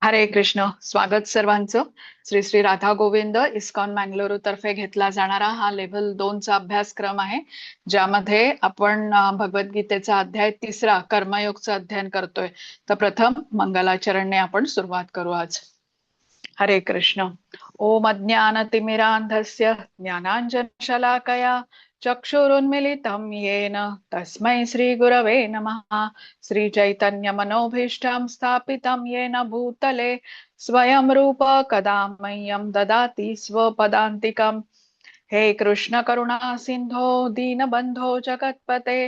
हरे कृष्ण. स्वागत सर्वांचं. श्री श्री राधा गोविंद इस्कॉन मंगळुरू तर्फे घेतला जाणारा हा लेव्हल 2 चा अभ्यासक्रम आहे, ज्यामध्ये आपण भगवद्गीतेचा अध्याय 3 कर्मयोगचं अध्ययन करतोय. तर प्रथम मंगलाचरणने आपण सुरुवात करू आज. हरे कृष्ण. ओम अज्ञानतिमिरान्धस्य ज्ञानाञ्जनशलाकया चक्षुरुन्मिलितं येन तस्मै श्रीगुरवे नमः. श्रीचैतन्यमनोभीष्टं स्थापितं येन भूतले स्वयं रूप कदा मह्यं ददाति स्वपदान्तिकम्. हे कृष्ण करुणा सिंधो दीनबंधो जगत्पते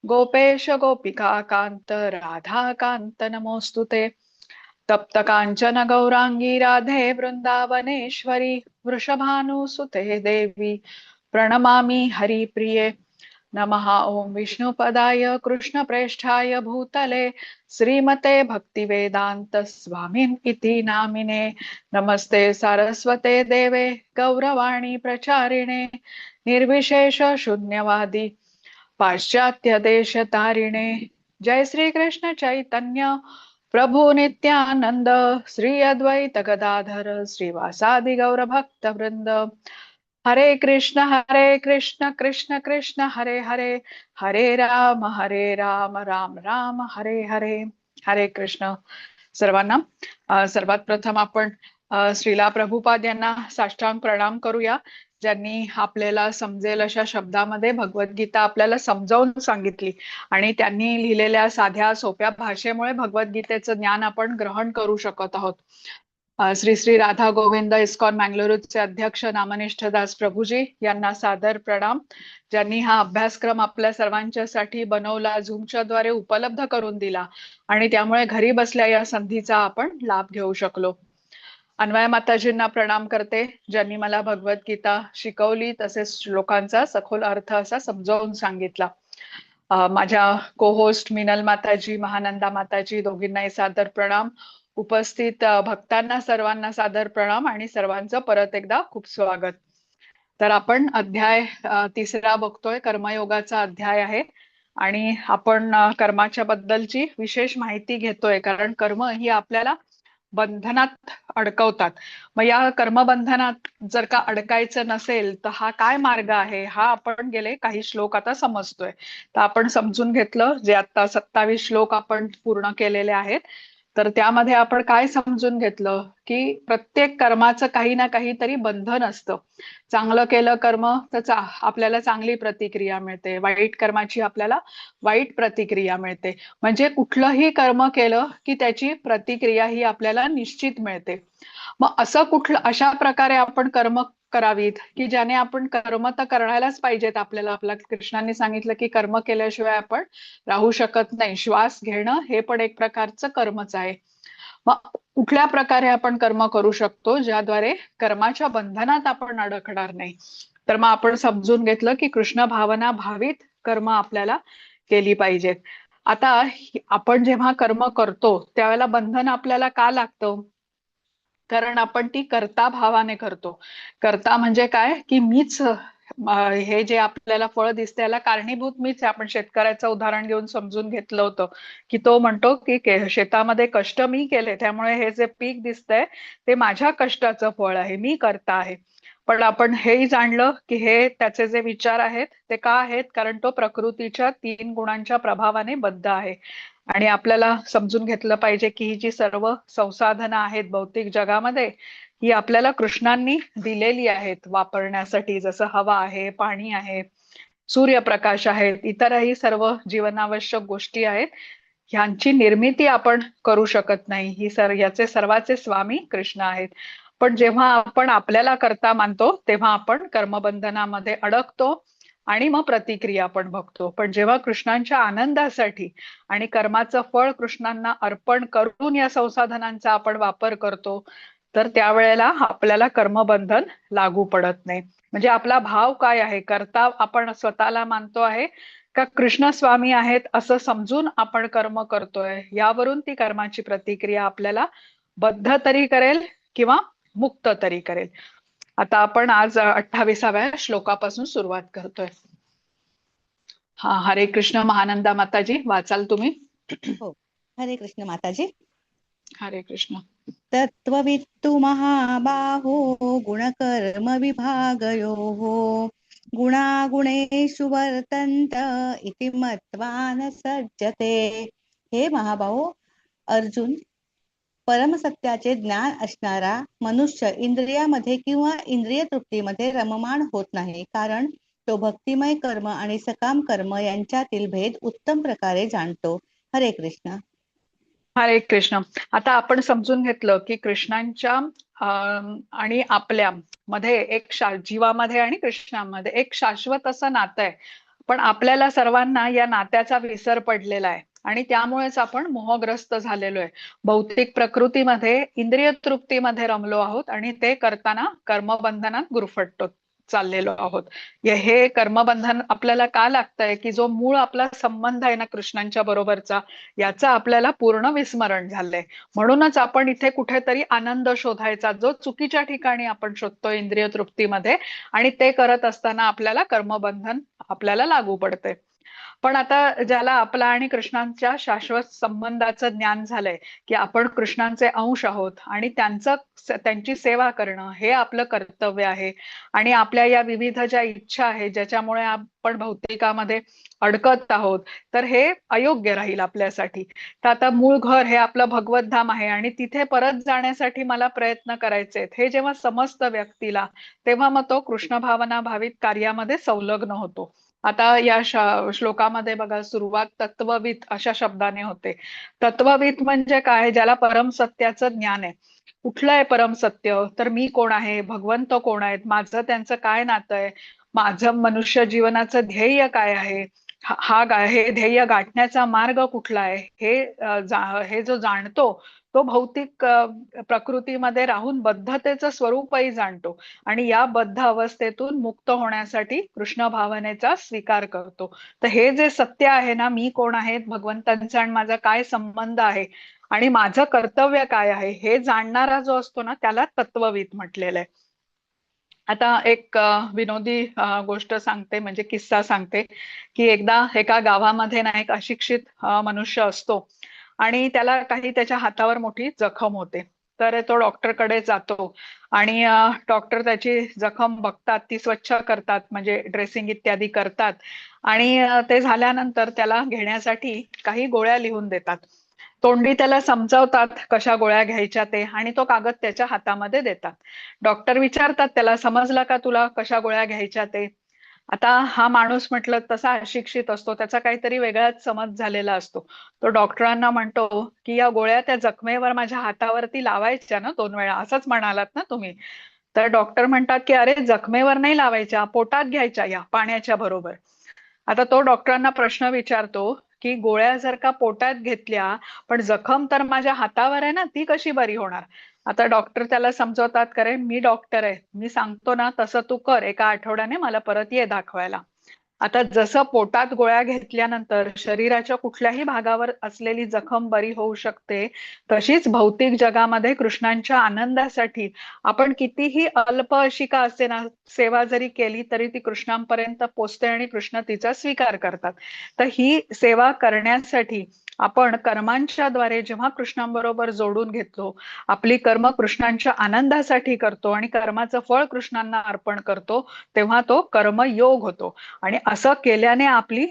गोपेश गोपिका कांत राधा कांत नमोस्तुते. तप्त कांचन गौरांगी राधे वृंदावनेश्वरी वृषभानुसुते देवी प्रणमामि हरिप्रिये. नमः ओम विष्णुपदाय कृष्णप्रेष्ठाय भूतले श्रीमते भक्तिवेदांत स्वामिन् इति नामिने. नमस्ते सारस्वते देवे गौरवाणी प्रचारिणे निर्विशेष शून्यवादी पाश्चात्य देश तारिणे. जय श्री कृष्ण चैतन्य प्रभु नित्यानंद श्री अद्वैत गदाधर श्रीवासादि गौर भक्त वृंद. हरे कृष्ण कृष्ण कृष्ण हरे हरे हरे राम राम राम हरे हरे. हरे कृष्ण सर्वांना. सर्वात प्रथम आपण श्रीला प्रभुपाद यांना साष्टांग प्रणाम करूया, ज्यांनी आपल्याला समजेल अशा शब्दामध्ये भगवद्गीता आपल्याला समजावून सांगितली आणि त्यांनी लिहिलेल्या साध्या सोप्या भाषेमुळे भगवद्गीतेचं ज्ञान आपण ग्रहण करू शकत आहोत. श्री श्री राधा गोविंद इस्कॉन मंगळुरूचे अध्यक्ष नामनिष्ठ दास प्रभूजी यांना सादर प्रणाम, ज्यांनी हा अभ्यासक्रम आपल्या सर्वांच्यासाठी बनवला, झूमच्या द्वारे उपलब्ध करून दिला आणि त्यामुळे घरी बसल्या या संधीचा आपण लाभ घेऊ शकलो. अन्वय माताजींना प्रणाम करते, ज्यांनी मला भगवद्गीता शिकवली, तसेच श्लोकांचा सखोल अर्थ असा समजावून सांगितला. माझ्या को होस्ट मिनल माताजी, महानंदा माताजी दोघींनाही सादर प्रणाम. उपस्थित भक्तांना सर्वांना सादर प्रणाम आणि सर्वांचं परत एकदा खूप स्वागत. तर आपण अध्याय 3 बघतोय, कर्मयोगाचा अध्याय आहे आणि आपण कर्माच्या बद्दलची विशेष माहिती घेतोय, कारण कर्म ही आपल्याला बंधनात अडकवतात. मग या कर्मबंधनात जर का अडकायचं नसेल तर हा काय मार्ग आहे, हा आपण गेले काही श्लोक आता समजतोय. तर आपण समजून घेतलं, जे आता 27 श्लोक आपण पूर्ण केलेले आहेत. तर त्यामध्ये आपण काय समजून घेतलं की प्रत्येक कर्माचं काही ना काहीतरी बंधन असतं. चांगलं केलं कर्म तर आपल्याला चांगली प्रतिक्रिया मिळते, वाईट कर्माची आपल्याला वाईट प्रतिक्रिया मिळते. म्हणजे कुठलंही कर्म केलं की त्याची प्रतिक्रिया ही आपल्याला निश्चित मिळते. मग असं अशा प्रकारे आपण कर्म करावीत की ज्याने आपण कर्म तर करायलाच पाहिजेत. आपल्या कृष्णांनी सांगितलं की कर्म केल्याशिवाय आपण राहू शकत नाही. श्वास घेणं हे पण एक प्रकारचं कर्मच आहे. मग कुठल्या प्रकारे आपण कर्म करू शकतो ज्याद्वारे कर्माच्या बंधनात आपण अडकणार नाही. तर मग आपण समजून घेतलं की कृष्ण भावना भावित कर्म आपल्याला केली पाहिजेत. आता आपण जेव्हा कर्म करतो त्यावेळेला बंधन आपल्याला का लागतं, कारण आपण ती कर्ता भावाने करतो. कर्ता म्हणजे काय की मीच हे जे आपल्याला फळ दिसते त्याला कारणीभूत मीच आहे. आपण शेतकऱ्याचं उदाहरण घेऊन समजून घेतलं होतं की तो म्हणतो की शेतामध्ये कष्ट मी केले, त्यामुळे हे जे पीक दिसतंय ते माझ्या कष्टाचं फळ आहे, मी कर्ता आहे. पण आपण हेही जाणलं की हे त्याचे जे विचार आहेत ते का आहेत, कारण तो प्रकृतीच्या 3 गुणांच्या प्रभावाने बद्ध आहे. आणि आपल्याला समजून घेतलं पाहिजे की ही जी सर्व संसाधनं आहेत भौतिक जगामध्ये, ही आपल्याला कृष्णांनी दिलेली आहेत वापरण्यासाठी. जसं हवा आहे, पाणी आहे, सूर्यप्रकाश आहेत, इतरही सर्व जीवनावश्यक गोष्टी आहेत. ह्यांची निर्मिती आपण करू शकत नाही. याचे सर्वाचे स्वामी कृष्ण आहेत. पण जेव्हा आपण आपल्याला कर्ता मानतो तेव्हा आपण कर्मबंधनामध्ये अडकतो आणि मग प्रतिक्रिया आपण बघतो. पण जेव्हा कृष्णांच्या आनंदासाठी आणि कर्माचं फळ कृष्णांना अर्पण करून या संसाधनांचा आपण वापर करतो, तर त्यावेळेला आपल्याला कर्मबंधन लागू पडत नाही. म्हणजे आपला भाव काय आहे, कर्ता आपण स्वतःला मानतो आहे का कृष्ण स्वामी आहेत असं समजून आपण कर्म करतोय, यावरून ती कर्माची प्रतिक्रिया आपल्याला बद्ध तरी करेल किंवा मुक्त तरी करेल. आता आपण आज 28व्या श्लोकापासून सुरुवात करतोय. हा, हरे कृष्ण. महानंदा माताजी वाचाल तुम्ही? हो, हरे कृष्ण माताजी. हरे कृष्ण. तत्त्ववित्तु महाबाहो गुणकर्म विभागयोः गुणागुणेषु वर्तन्त इति मत्वा न सज्जते. हे महाबाहो अर्जुन, परमसत्याचे ज्ञान असणारा मनुष्य इंद्रियामध्ये किंवा इंद्रिय तृप्तीमध्ये रममाण होत नाही, कारण तो भक्तिमय कर्म आणि सकाम कर्म यांच्यातील भेद उत्तम प्रकारे जाणतो. हरे कृष्ण. हरे कृष्ण. आता आपण समजून घेतलं की कृष्णांच्या आणि आपल्या मध्ये एक जीवामध्ये आणि कृष्णामध्ये एक शाश्वत असं नातं आहे. पण आपल्याला सर्वांना या नात्याचा विसर पडलेला आहे आणि त्यामुळेच आपण मोहग्रस्त झालेलो आहे. भौतिक प्रकृतीमध्ये इंद्रिय तृप्तीमध्ये रमलो आहोत आणि ते करताना कर्मबंधनात गुरफटतो चाललेलो आहोत. हे कर्मबंधन आपल्याला का लागतंय की जो मूळ आपला संबंध आहे ना कृष्णांच्या बरोबरचा, याचं आपल्याला पूर्ण विस्मरण झालंय. म्हणूनच आपण इथे कुठेतरी आनंद शोधायचा जो चुकीच्या ठिकाणी आपण शोधतो इंद्रिय तृप्तीमध्ये, आणि ते करत असताना आपल्याला कर्मबंधन आपल्याला लागू पडते. पण आता ज्याला आपला आणि कृष्णांच्या शाश्वत संबंधाचं ज्ञान झालंय की आपण कृष्णांचे अंश आहोत आणि त्यांची सेवा करणं हे आपलं कर्तव्य आहे, आणि आपल्या या विविध ज्या इच्छा आहेत ज्याच्यामुळे आपण भौतिकामध्ये अडकत आहोत, तर हे अयोग्य राहील आपल्यासाठी. तर आता मूळ घर हे आपलं भगवत धाम आहे आणि तिथे परत जाण्यासाठी मला प्रयत्न करायचे आहेत हे जेव्हा समजतं व्यक्तीला, तेव्हा मग तो कृष्ण भावना भावित कार्यामध्ये संलग्न होतो. आता या श्लोकामध्ये बघा, सुरुवात तत्ववित अशा शब्दाने होते. तत्ववित म्हणजे काय? ज्याला परम सत्याचं ज्ञान आहे. कुठलं आहे परम सत्य? तर मी कोण आहे, भगवंत कोण आहेत, माझं त्यांचं काय नातं आहे, माझं मनुष्य जीवनाचं ध्येय काय आहे, हे ध्येय गाठण्याचा मार्ग कुठला आहे, हे जो जाणतो तो भौतिक प्रकृतीमध्ये राहून बद्धतेचं स्वरूपही जाणतो आणि या बद्ध अवस्थेतून मुक्त होण्यासाठी कृष्ण भावनेचा स्वीकार करतो. तर हे जे सत्य आहे ना, मी कोण आहे, भगवंतांचा आणि माझा काय संबंध आहे आणि माझं कर्तव्य काय आहे, हे जाणणारा जो असतो ना त्याला तत्वविद म्हटलेलं आहे. आता एक विनोदी गोष्ट सांगते, म्हणजे किस्सा सांगते की एकदा एका गावामध्ये ना एक अशिक्षित मनुष्य असतो आणि त्याला काही त्याच्या हातावर मोठी जखम होते. तर तो डॉक्टरकडे जातो आणि डॉक्टर त्याची जखम बघतात, ती स्वच्छ करतात, म्हणजे ड्रेसिंग इत्यादी करतात आणि ते झाल्यानंतर त्याला घेण्यासाठी काही गोळ्या लिहून देतात. तोंडी त्याला समजावतात कशा गोळ्या घ्यायच्या ते, आणि तो कागद त्याच्या हातामध्ये देतात. डॉक्टर विचारतात त्याला, समजला का तुला कशा गोळ्या घ्यायच्या ते? आता हा माणूस म्हटलं तसा अशिक्षित असतो, त्याचा काहीतरी वेगळाच समज झालेला असतो. तो डॉक्टरांना म्हणतो की या गोळ्या त्या जखमेवर माझ्या हातावरती लावायच्या ना 2 वेळा, असंच म्हणालात ना तुम्ही? तर डॉक्टर म्हणतात की अरे, जखमेवर नाही लावायच्या, पोटात घ्यायच्या या पाण्याच्या बरोबर. आता तो डॉक्टरांना प्रश्न विचारतो की गोळ्या जर का पोटात घेतल्या पण जखम तर माझ्या हातावर आहे ना, ती कशी बरी होणार? आता डॉक्टर त्याला समजवतात, करे मी डॉक्टर आहे, मी सांगतो ना तसं तू कर, एका आठवड्याने मला परत ये दाखवायला. आता जसं पोटात गोळ्या घेतल्यानंतर शरीराच्या कुठल्याही भागावर असलेली जखम बरी होऊ शकते, तशीच भौतिक जगामध्ये कृष्णांच्या आनंदासाठी आपण कितीही अल्प अशी का असे ना सेवा जरी केली तरी ती कृष्णांपर्यंत पोचते आणि कृष्ण तिचा स्वीकार करतात. तर ही सेवा करण्यासाठी आपण कर्मांच्या द्वारे जेव्हा कृष्णांबरोबर जोडून घेतो, आपली कर्म कृष्णांच्या आनंदासाठी करतो आणि कर्माचं फळ कृष्णांना अर्पण करतो, तेव्हा तो कर्मयोग होतो. आणि असं केल्याने आपली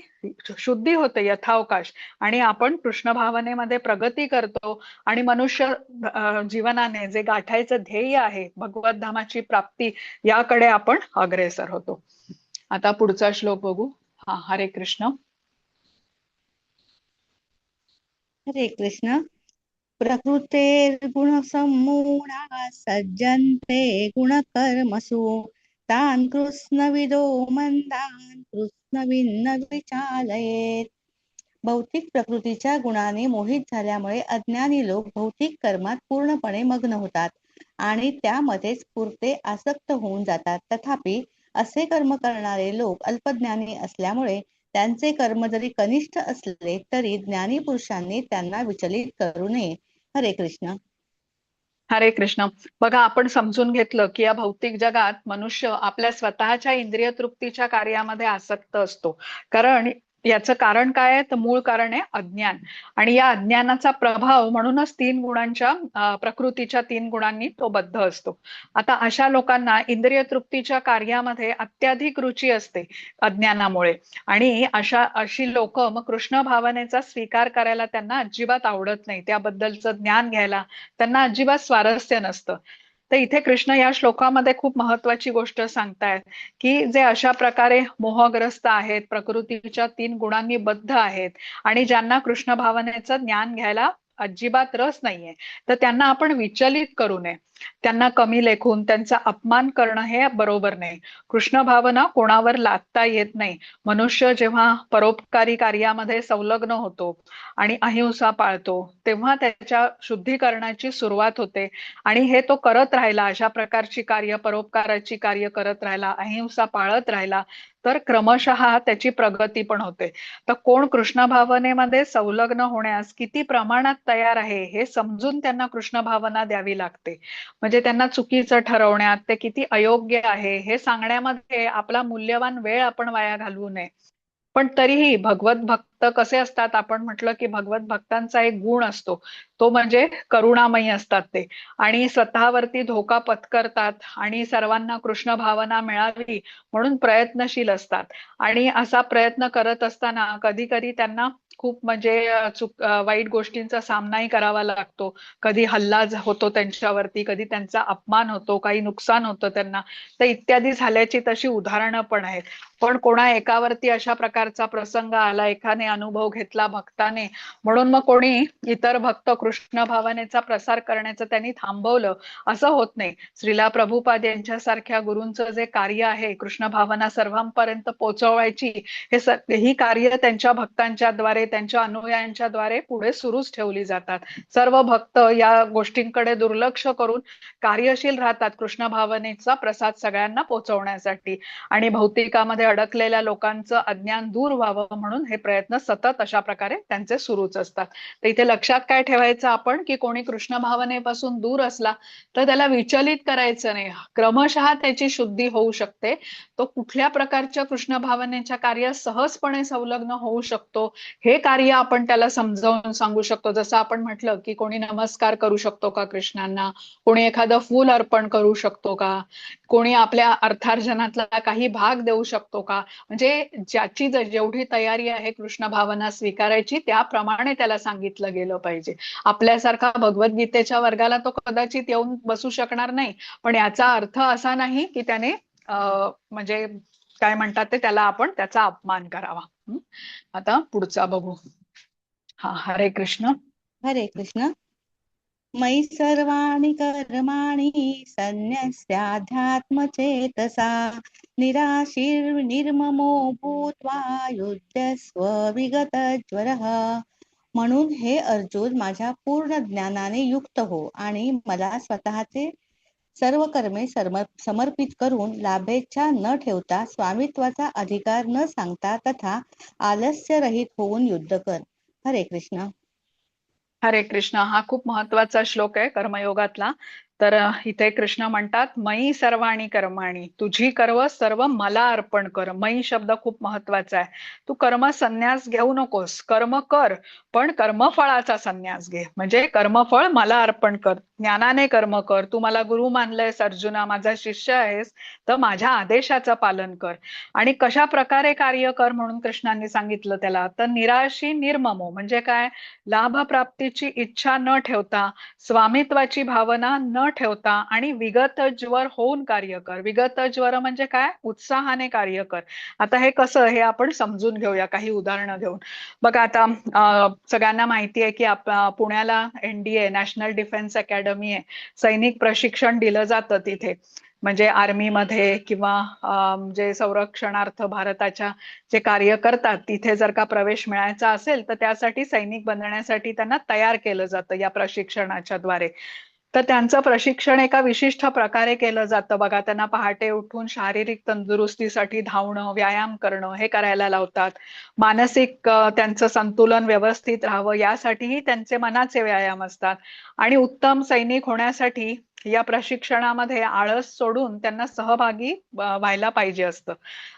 शुद्धी होते यथावकाश, आणि आपण कृष्ण भावनेमध्ये प्रगती करतो आणि मनुष्य जीवनाने जे गाठायचं ध्येय आहे भगवत धामाची प्राप्ती, याकडे आपण अग्रेसर होतो. आता पुढचा श्लोक बघू. हरे कृष्ण. हरे कृष्ण. प्रकृतेर्गुणसम्मूढाः सज्जन्ते गुणकर्मसु तान् कृत्स्नविदो मंदान् कृत्स्नविन्न विचालयेत्. भौतिक प्रकृतीच्या गुणाने मोहित झाल्यामुळे अज्ञानी लोक भौतिक कर्मात पूर्णपणे मग्न होतात आणि त्यामध्येच पुरते आसक्त होऊन जातात. तथापि असे कर्म करणारे लोक अल्पज्ञानी असल्यामुळे त्यांचे कर्म जरी कनिष्ठ असले तरी ज्ञानी पुरुषांनी त्यांना विचलित करू नये. हरे कृष्ण. हरे कृष्ण. बघा, आपण समजून घेतलं की या भौतिक जगात मनुष्य आपल्या स्वतःच्या इंद्रिय तृप्तीच्या कार्यामध्ये आसक्त असतो, कारण याचं कारण काय आहे? तर मूळ कारण आहे अज्ञान. आणि या अज्ञानाचा प्रभाव म्हणूनच तीन गुणांच्या प्रकृतीच्या तीन गुणांनी तो बद्ध असतो. आता अशा लोकांना इंद्रिय तृप्तीच्या कार्यामध्ये अत्याधिक रुची असते अज्ञानामुळे. आणि अशी लोक मग कृष्ण भावनेचा स्वीकार करायला त्यांना अजिबात आवडत नाही, त्याबद्दलचं ज्ञान घ्यायला त्यांना अजिबात स्वारस्य नसतं. तर इथे कृष्ण या श्लोकामध्ये खूप महत्वाची गोष्ट सांगतायत, की जे अशा प्रकारे मोहग्रस्त आहेत, प्रकृतीच्या तीन गुणांनी बद्ध आहेत आणि ज्यांना कृष्ण भावनेचं ज्ञान घ्यायला अजिबात रस नाहीये, तर त्यांना आपण विचलित करू नये. त्यांना कमी लेखून त्यांचा अपमान करणं हे बरोबर नाही. कृष्ण भावना कोणावर लादता येत नाही. मनुष्य जेव्हा परोपकारी कार्यामध्ये संलग्न होतो आणि अहिंसा पाळतो, तेव्हा त्याच्या शुद्धीकरणाची सुरुवात होते. आणि हे तो करत राहिला, अशा प्रकारची कार्य, परोपकाराची कार्य करत राहिला, अहिंसा पाळत राहिला, तर क्रमशः त्याची प्रगती पण होते. तर कोण कृष्ण भावनेमध्ये संलग्न होण्यास किती प्रमाणात तयार आहे हे समजून त्यांना कृष्ण भावना द्यावी लागते. म्हणजे त्यांना चुकीचं ठरवण्यात, ते किती अयोग्य आहे हे सांगण्यामध्ये आपला मूल्यवान वेळ आपण वाया घालवू नये. पण तरीही भगवत भक्त कसे असतात? आपण म्हटलं की भगवत भक्तांचा एक गुण असतो, तो म्हणजे करुणामयी असतात ते. आणि स्वतःवरती धोका पत्करतात आणि सर्वांना कृष्ण भावना मिळावी म्हणून प्रयत्नशील असतात. आणि असा प्रयत्न करत असताना कधी कधी त्यांना खूप म्हणजे वाईट गोष्टींचा सामनाही करावा लागतो. कधी हल्ला होतो त्यांच्यावरती, कधी त्यांचा अपमान होतो, काही नुकसान होतं त्यांना. तर इत्यादी झाल्याची तशी उदाहरणं पण आहेत. पण कोणा एकावरती अशा प्रकारचा प्रसंग आला, एकाने अनुभव घेतला भक्ताने, म्हणून मग कोणी इतर भक्त कृष्ण भावनेचा प्रसार करण्याचं त्यांनी थांबवलं, असं होत नाही. श्रीला प्रभुपाद यांच्यासारख्या गुरूंचं जे कार्य आहे कृष्ण भावना सर्वांपर्यंत पोहोचवायची, ही कार्य त्यांच्या भक्तांच्या द्वारे, त्यांच्या अनुयायांच्या द्वारे पुढे सुरूच ठेवली जातात. सर्व भक्त या गोष्टींकडे दुर्लक्ष करून कार्यशील राहतात कृष्ण भावनेचा प्रसाद सगळ्यांना पोहोचवण्यासाठी. आणि भौतिकामध्ये अडकलेल्या लोकांचं अज्ञान दूर व्हावं म्हणून हे प्रयत्न सतत अशा प्रकारे त्यांचे सुरूच असतात. तर इथे लक्षात काय ठेवायचं आपण, की कोणी कृष्ण भावनेपासून दूर असला तर त्याला विचलित करायचं नाही. क्रमशः त्याची शुद्धी होऊ शकते. तो कुठल्या प्रकारच्या कृष्ण भावनेच्या कार्यात सहजपणे संलग्न होऊ शकतो हे कार्य आपण त्याला समजावून सांगू शकतो. जसं आपण म्हटलं की कोणी नमस्कार करू शकतो का कृष्णांना, कोणी एखादं फूल अर्पण करू शकतो का, कोणी आपल्या अर्थार्जनातला काही भाग देऊ शकतो का. म्हणजे ज्याची जेवढी तयारी आहे कृष्ण भावना स्वीकारायची, त्याप्रमाणे त्याला सांगितलं गेलं पाहिजे. आपल्यासारखा भगवद्गीतेच्या वर्गाला तो कदाचित येऊन बसू शकणार नाही, पण याचा अर्थ असा नाही की त्याने म्हणजे काय म्हणतात ते, त्याला आपण त्याचा अपमान करावा. आता पुढचा बघू. हा, हरे कृष्ण. हरे कृष्ण. मयि सर्वाणि कर्माणि सन्न्यस्याध्यात्मचेतसा निराशीर्निर्ममो भूत्वा युध्यस्व विगतज्वरः. म्हणून हे अर्जुन, माझ्या पूर्ण ज्ञानाने युक्त हो आणि मला स्वतःचे सर्व कर्मे समर्पित करून लाभेच्छा न ठेवता, स्वामित्वाचा अधिकार न सांगता तथा आलस्यरहित होऊन युद्ध कर. हरे कृष्ण. हरे कृष्ण. हा खूप महत्वाचा श्लोक आहे कर्मयोगातला. तर इथे कृष्ण म्हणतात, मयी सर्वाणी कर्माणी, तुझी कर्म सर्व मला अर्पण कर. मयी शब्द खूप महत्वाचा आहे. तू कर्म संन्यास घेऊ नकोस, कर्म कर, पण कर्मफळाचा संन्यास घे. म्हणजे कर्मफळ मला अर्पण कर, ज्ञानाने कर्म कर. तू मला गुरु मानलंयस अर्जुना, माझा शिष्य आहेस, तर माझ्या आदेशाचं पालन कर. आणि कशा प्रकारे कार्य कर म्हणून कृष्णांनी सांगितलं त्याला, तर निराशी निर्ममो म्हणजे काय, लाभ प्राप्तीची इच्छा न ठेवता, स्वामित्वाची भावना न ठेवता आणि विगतज्वर होऊन कार्य कर. विगतज्वर म्हणजे काय, उत्साहाने कार्य कर. आता हे कसं, हे आपण समजून घेऊया काही उदाहरणं घेऊन. बघा आता सगळ्यांना माहिती आहे की पुण्याला NDA नॅशनल डिफेन्स अकॅडमी आहे. सैनिक प्रशिक्षण दिलं जातं तिथे. म्हणजे आर्मीमध्ये किंवा जे संरक्षणार्थ भारताच्या जे कार्य करतात तिथे जर का प्रवेश मिळायचा असेल, तर त्यासाठी सैनिक बनण्यासाठी त्यांना तयार केलं जातं या प्रशिक्षणाच्या द्वारे. तर त्यांचं प्रशिक्षण एका विशिष्ट प्रकारे केलं जातं. बघा, त्यांना पहाटे उठून शारीरिक तंदुरुस्तीसाठी धावणं, व्यायाम करणं हे करायला लावतात. मानसिक त्यांचं संतुलन व्यवस्थित राहावं यासाठीही त्यांचे मनाचे व्यायाम असतात. आणि उत्तम सैनिक होण्यासाठी या प्रशिक्षणामध्ये आळस सोडून त्यांना सहभागी व्हायला पाहिजे असतं.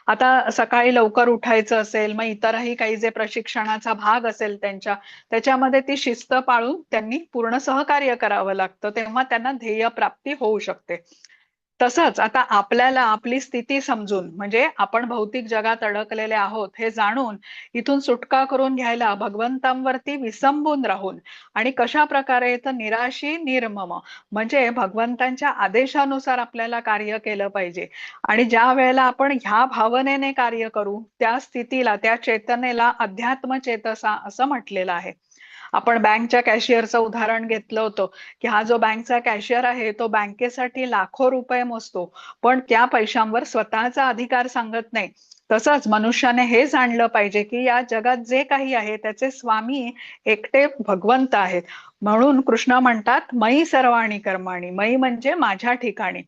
आता सकाळी लवकर उठायचं असेल, मग इतरही काही जे प्रशिक्षणाचा भाग असेल त्याच्यामध्ये ती शिस्त पाळून त्यांनी पूर्ण सहकार्य करावं लागतं, तेव्हा त्यांना ध्येय प्राप्ती होऊ शकते. तसंच आता आपल्याला आपली स्थिती समजून, म्हणजे आपण भौतिक जगात अडकलेले आहोत हे जाणून इथून सुटका करून घ्यायला भगवंतांवरती विसंबून राहून आणि कशा प्रकारे तर निराशी निर्मम, म्हणजे भगवंतांच्या आदेशानुसार आपल्याला कार्य केलं पाहिजे. आणि ज्या वेळेला आपण ह्या भावनेने कार्य करू, त्या स्थितीला, त्या चेतनेला अध्यात्म चेतसा असं म्हटलेलं आहे. आपण बँकच्या कॅशियरचं उदाहरण घेतलं होतं, की हा जो बँकचा कॅशियर आहे तो बँकेसाठी लाखो रुपये मोजतो, पण त्या पैशांवर स्वतःचा अधिकार सांगत नाही. तसंच मनुष्याने हे जाणलं पाहिजे की या जगात जे काही आहे त्याचे स्वामी एकटे भगवंत आहेत. म्हणून कृष्ण म्हणतात मयी सर्वाणी कर्माणी, मयी म्हणजे माझ्या ठिकाणी.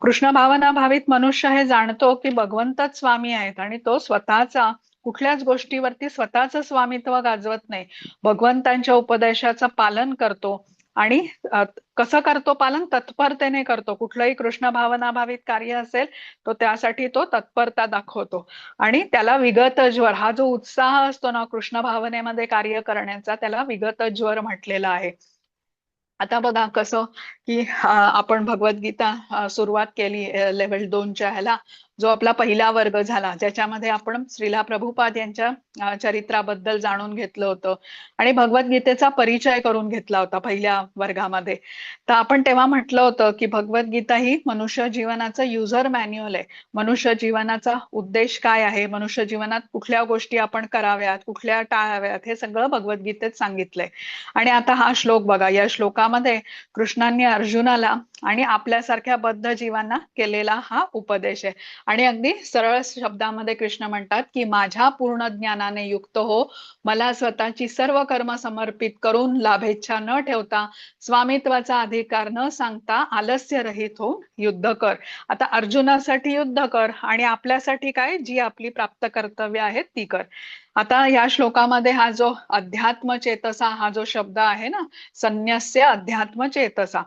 कृष्ण भावना भावित मनुष्य हे जाणतो की भगवंतच स्वामी आहेत आणि तो स्वतःचा कुठल्याच गोष्टीवरती स्वतःच स्वामित्व गाजवत नाही, भगवंतांच्या उपदेशाचं पालन करतो. आणि कसं करतो पालन? तत्परतेने करतो. कुठलंही कृष्ण भावना भावित कार्य असेल तो त्यासाठी तो तत्परता दाखवतो. आणि त्याला विगत ज्वर, हा जो उत्साह असतो ना कृष्ण भावनेमध्ये कार्य करण्याचा, त्याला विगत ज्वर म्हटलेला आहे. आता बघा कसं की आपण भगवद्गीता सुरुवात केली लेव्हल 2च्या ह्याला, जो आपला पहिला वर्ग झाला ज्याच्यामध्ये आपण श्रीला प्रभुपाद यांच्या चरित्राबद्दल जाणून घेतलं होतं आणि भगवद्गीतेचा परिचय करून घेतला होता पहिल्या वर्गामध्ये. तर आपण तेव्हा म्हटलं होतं की भगवद्गीता ही मनुष्य जीवनाचं युजर मॅन्युअल आहे. मनुष्य जीवनाचा उद्देश काय आहे, मनुष्य जीवनात कुठल्या गोष्टी आपण कराव्यात, कुठल्या टाळाव्यात, हे सगळं भगवद्गीतेत सांगितलंय. आणि आता हा श्लोक बघा, या श्लोकामध्ये कृष्णांनी अर्जुनाला आणि आपल्यासारख्या बद्ध जीवांना केलेला हा उपदेश आहे. आणि अगदी सरळ शब्दामध्ये कृष्ण म्हणतात की माझ्या पूर्ण ज्ञानाने युक्त हो, मला स्वतःची सर्व कर्म समर्पित करून लाभेच्छा न ठेवता, स्वामित्वाचा अधिकार न सांगता आलस्य रहित होऊन युद्ध कर. आता अर्जुनासाठी युद्ध कर आणि आपल्यासाठी काय, जी आपली प्राप्त कर्तव्य आहेत ती कर. आता या श्लोकामध्ये हा जो अध्यात्म चेतसा हा जो शब्द आहे ना, संन्यस्य अध्यात्म चेतसा,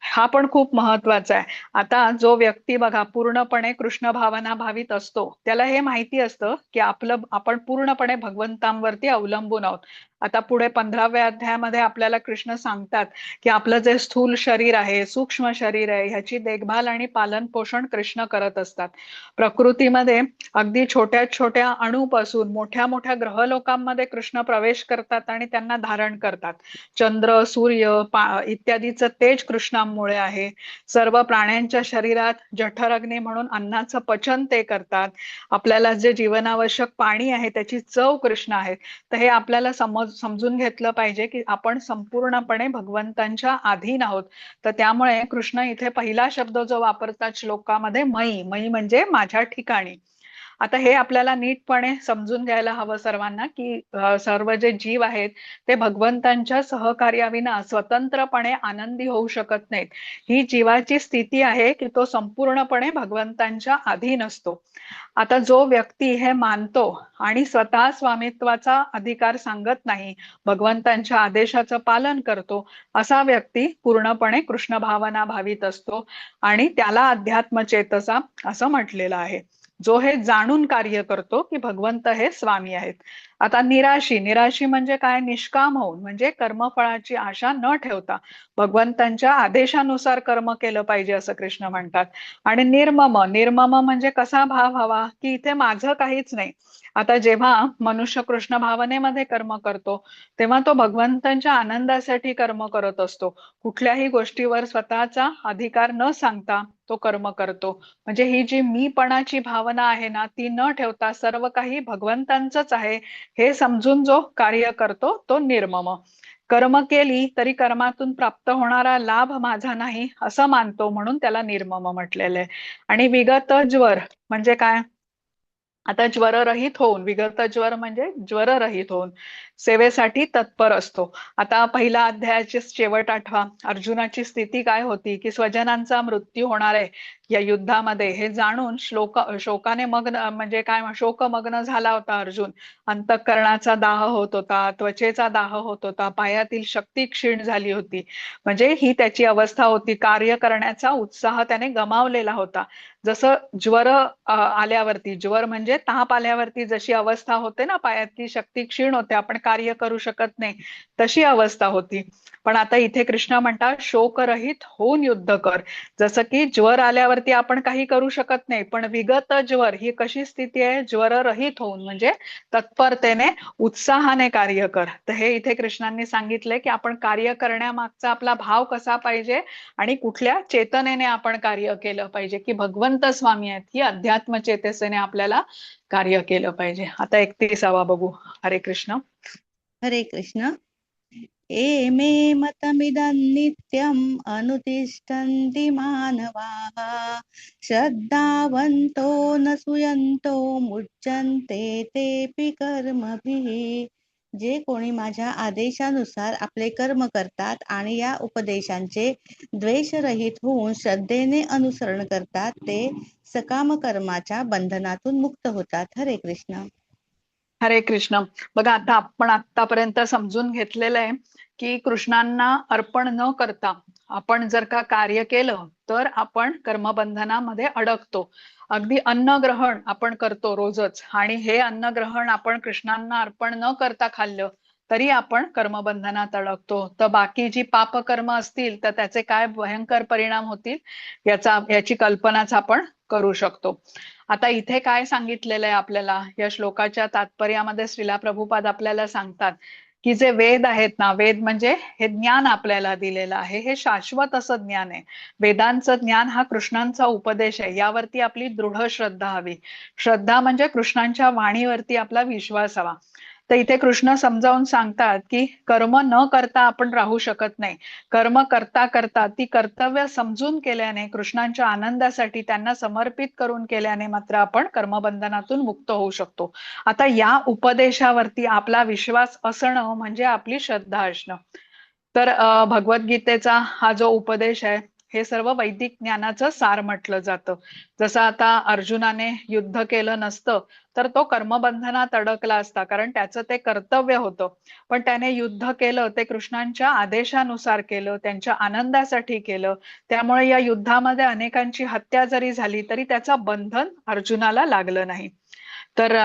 हा पण खूप महत्वाचा आहे. आता जो व्यक्ती बघा पूर्णपणे कृष्ण भावना भावित असतो त्याला हे माहिती असतं की आपण पूर्णपणे भगवंतांवरती अवलंबून आहोत. आता पुढे 15व्या अध्यायामध्ये आपल्याला कृष्ण सांगतात की आपलं जे स्थूल शरीर आहे, सूक्ष्म शरीर आहे, ह्याची देखभाल आणि पालन पोषण कृष्ण करत असतात. प्रकृतीमध्ये अगदी छोट्या छोट्या अणूपासून मोठ्या मोठ्या ग्रहलोकांमध्ये कृष्ण प्रवेश करतात आणि त्यांना धारण करतात. चंद्र, सूर्य इत्यादीचं तेज कृष्णामुळे आहे. सर्व प्राण्यांच्या शरीरात जठर अग्नी म्हणून अन्नाचं पचन ते करतात. आपल्याला जे जीवनावश्यक पाणी आहे त्याची चव कृष्ण आहे. तर हे आपल्याला समजून घेतलं पाहिजे की आपण संपूर्णपणे भगवंतांच्या अधीन आहोत. तर त्यामुळे कृष्ण इथे पहिला शब्द जो वापरतात श्लोकामध्ये, मयी, मयी म्हणजे माझ्या ठिकाणी. आता हे आपल्याला नीटपणे समजून घ्यायला हवं सर्वांना की सर्व जे जीव आहेत ते भगवंतांच्या सहकार्याविना स्वतंत्रपणे आनंदी होऊ शकत नाहीत. ही जीवाची स्थिती आहे की तो संपूर्णपणे भगवंतांच्या अधीन असतो. आता जो व्यक्ती हे मानतो आणि स्वतः स्वामित्वाचा अधिकार सांगत नाही, भगवंतांच्या आदेशाचं पालन करतो, असा व्यक्ती पूर्णपणे कृष्ण भावना भावित असतो आणि त्याला अध्यात्म चेतसा असं म्हटलेलं आहे, जो हे जाणून कार्य करतो की भगवंत हे स्वामी आहेत. आता निराशी, निराशी म्हणजे काय, निष्काम होऊन, म्हणजे कर्मफळाची आशा न ठेवता भगवंतांच्या आदेशानुसार कर्म केलं पाहिजे असं कृष्ण म्हणतात. आणि निर्मम, निर्मम म्हणजे कसा भाव हवा की इथे माझं काहीच नाही. आता जेव्हा मनुष्य कृष्ण भावनेमध्ये कर्म करतो तेव्हा तो भगवंतांच्या आनंदासाठी कर्म करत असतो. कुठल्याही गोष्टीवर स्वतःचा अधिकार न सांगता तो कर्म करतो. म्हणजे ही जी मीपणाची भावना आहे ना, ती न ठेवता सर्व काही भगवंतांचंच आहे हे समजून जो कार्य करतो तो निर्मम. कर्म केली तरी कर्मातून प्राप्त होणारा लाभ माझा नाही असं मानतो, म्हणून त्याला निर्मम म्हटलेलं आहे. आणि विगत ज्वर म्हणजे काय, आता ज्वररहित होऊन, विगत ज्वर म्हणजे ज्वररहित होऊन सेवेसाठी तत्पर असतो. आता पहिला अध्यायाचे शेवट आठवा, अर्जुनाची स्थिती काय होती की स्वजनांचा मृत्यू होणार आहे या युद्धामध्ये हे जाणून शोकाने मग्न म्हणजे काय शोकमग्न झाला होता अर्जुन. अंतःकरणाचा दाह होत होता, त्वचेचा दाह होत होता, पायातील शक्ती क्षीण झाली होती. म्हणजे ही त्याची अवस्था होती. कार्य करण्याचा उत्साह त्याने गमावलेला होता. जसं ज्वर आल्यावरती, ज्वर म्हणजे ताप आल्यावरती जशी अवस्था होते ना, पायातली शक्ती क्षीण होते, आपण कार्य करू शकत नाही, तशी अवस्था होती. पण आता इथे कृष्ण म्हणतात शोकरहित होऊन युद्ध कर. जसं की ज्वर आल्यावरती आपण काही करू शकत नाही, पण विगत ज्वर ही कशी स्थिती आहे, ज्वररहित होऊन म्हणजे तत्परतेने उत्साहाने कार्य कर. तर हे इथे कृष्णांनी सांगितले की आपण कार्य करण्यामागचा आपला भाव कसा पाहिजे आणि कुठल्या चेतनेने आपण कार्य केलं पाहिजे, की भगवंत स्वामी आहेत ही अध्यात्म चेतसेने आपल्याला कार्य केलं पाहिजे. आता 31वा बघू. हरे कृष्ण. हरे कृष्ण. एमे मतमिदं नित्यम् अनुतिष्ठन्ति मानवाः श्रद्धावन्तो न सूयन्तो मुच्यन्ते तेऽपि कर्मभिः. जे कोणी माझ्या आदेशानुसार आपले कर्म करतात आणि या उपदेशांचे द्वेषरहित होऊन श्रद्धेने अनुसरण करतात ते सकाम कर्माच्या बंधनातून मुक्त होतात. हरे कृष्ण. हरे कृष्ण. बघा आता आपण आतापर्यंत समजून घेतलेलं आहे की कृष्णांना अर्पण न करता आपण जर का कार्य केलं तर आपण कर्मबंधनामध्ये अडकतो. अगदी अन्न ग्रहण आपण करतो रोजच आणि हे अन्न ग्रहण आपण कृष्णांना अर्पण न करता खाल्लं तरी आपण कर्मबंधनात अडकतो. तर बाकी जी पापकर्म असतील तर त्याचे काय भयंकर परिणाम होतील याची कल्पनाच आपण करू शकतो. आता इथे काय सांगितलेलं आहे आपल्याला या श्लोकाच्या तात्पर्यामध्ये श्रीला प्रभुपाद आपल्याला सांगतात की जे वेद आहेत ना, वेद म्हणजे हे ज्ञान आपल्याला दिलेलं आहे, हे शाश्वत असं ज्ञान आहे. वेदांचं ज्ञान हा कृष्णांचा उपदेश आहे, यावरती आपली दृढ श्रद्धा हवी. श्रद्धा म्हणजे कृष्णांच्या वाणीवरती आपला विश्वास हवा. तर इथे कृष्ण समजावून सांगतात की कर्म न करता आपण राहू शकत नाही. कर्म करता करता ती कर्तव्य समजून केल्याने, कृष्णांच्या आनंदासाठी त्यांना समर्पित करून केल्याने मात्र आपण कर्मबंधनातून मुक्त होऊ शकतो. आता या उपदेशावरती आपला विश्वास असणं म्हणजे आपली श्रद्धा असणं. तर भगवद्गीतेचा हा जो उपदेश आहे हे सर्व वैदिक ज्ञानाचं सार म्हटलं जातं. जसं आता अर्जुनाने युद्ध केलं नसतं तर तो कर्मबंधनात अडकला असता, कारण त्याचं ते कर्तव्य होतं. पण त्याने युद्ध केलं ते कृष्णांच्या आदेशानुसार केलं, त्यांच्या आनंदासाठी केलं. त्यामुळे या युद्धामध्ये अनेकांची हत्या जरी झाली तरी त्याचं बंधन अर्जुनाला लागलं नाही. तर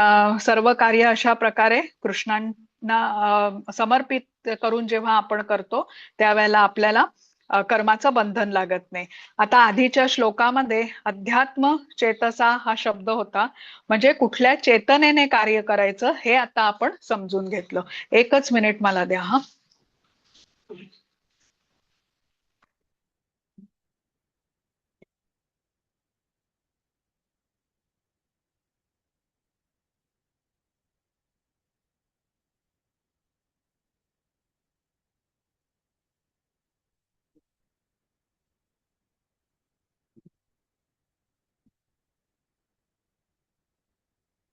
सर्व कार्य अशा प्रकारे कृष्णांना समर्पित करून जेव्हा आपण करतो त्यावेळेला आपल्याला कर्माचं बंधन लागत नाही. आता आधीच्या श्लोकामध्ये अध्यात्म चेतसा हा शब्द होता, म्हणजे कुठल्या चेतनेने कार्य करायचं हे आता आपण समजून घेतलं. एकच मिनिट मला द्या हा.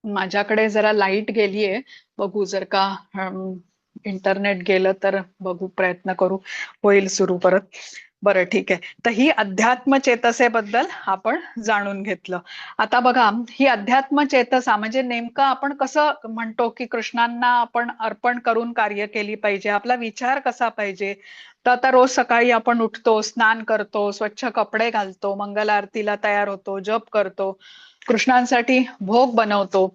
माझ्याकडे जरा लाईट गेलीये, बघू जर का इंटरनेट गेलं तर बघू, प्रयत्न करू होईल सुरू परत. बरं ठीक आहे. तर ही अध्यात्म चेतसेबद्दल आपण जाणून घेतलं. आता बघा, ही अध्यात्म चेतसा म्हणजे नेमकं आपण कसं म्हणतो की कृष्णांना आपण अर्पण करून कार्य केली पाहिजे, आपला विचार कसा पाहिजे. तर आता रोज सकाळी आपण उठतो, स्नान करतो, स्वच्छ कपडे घालतो, मंगल आरतीला तयार होतो, जप करतो, कृष्णांसाठी भोग बनवतो.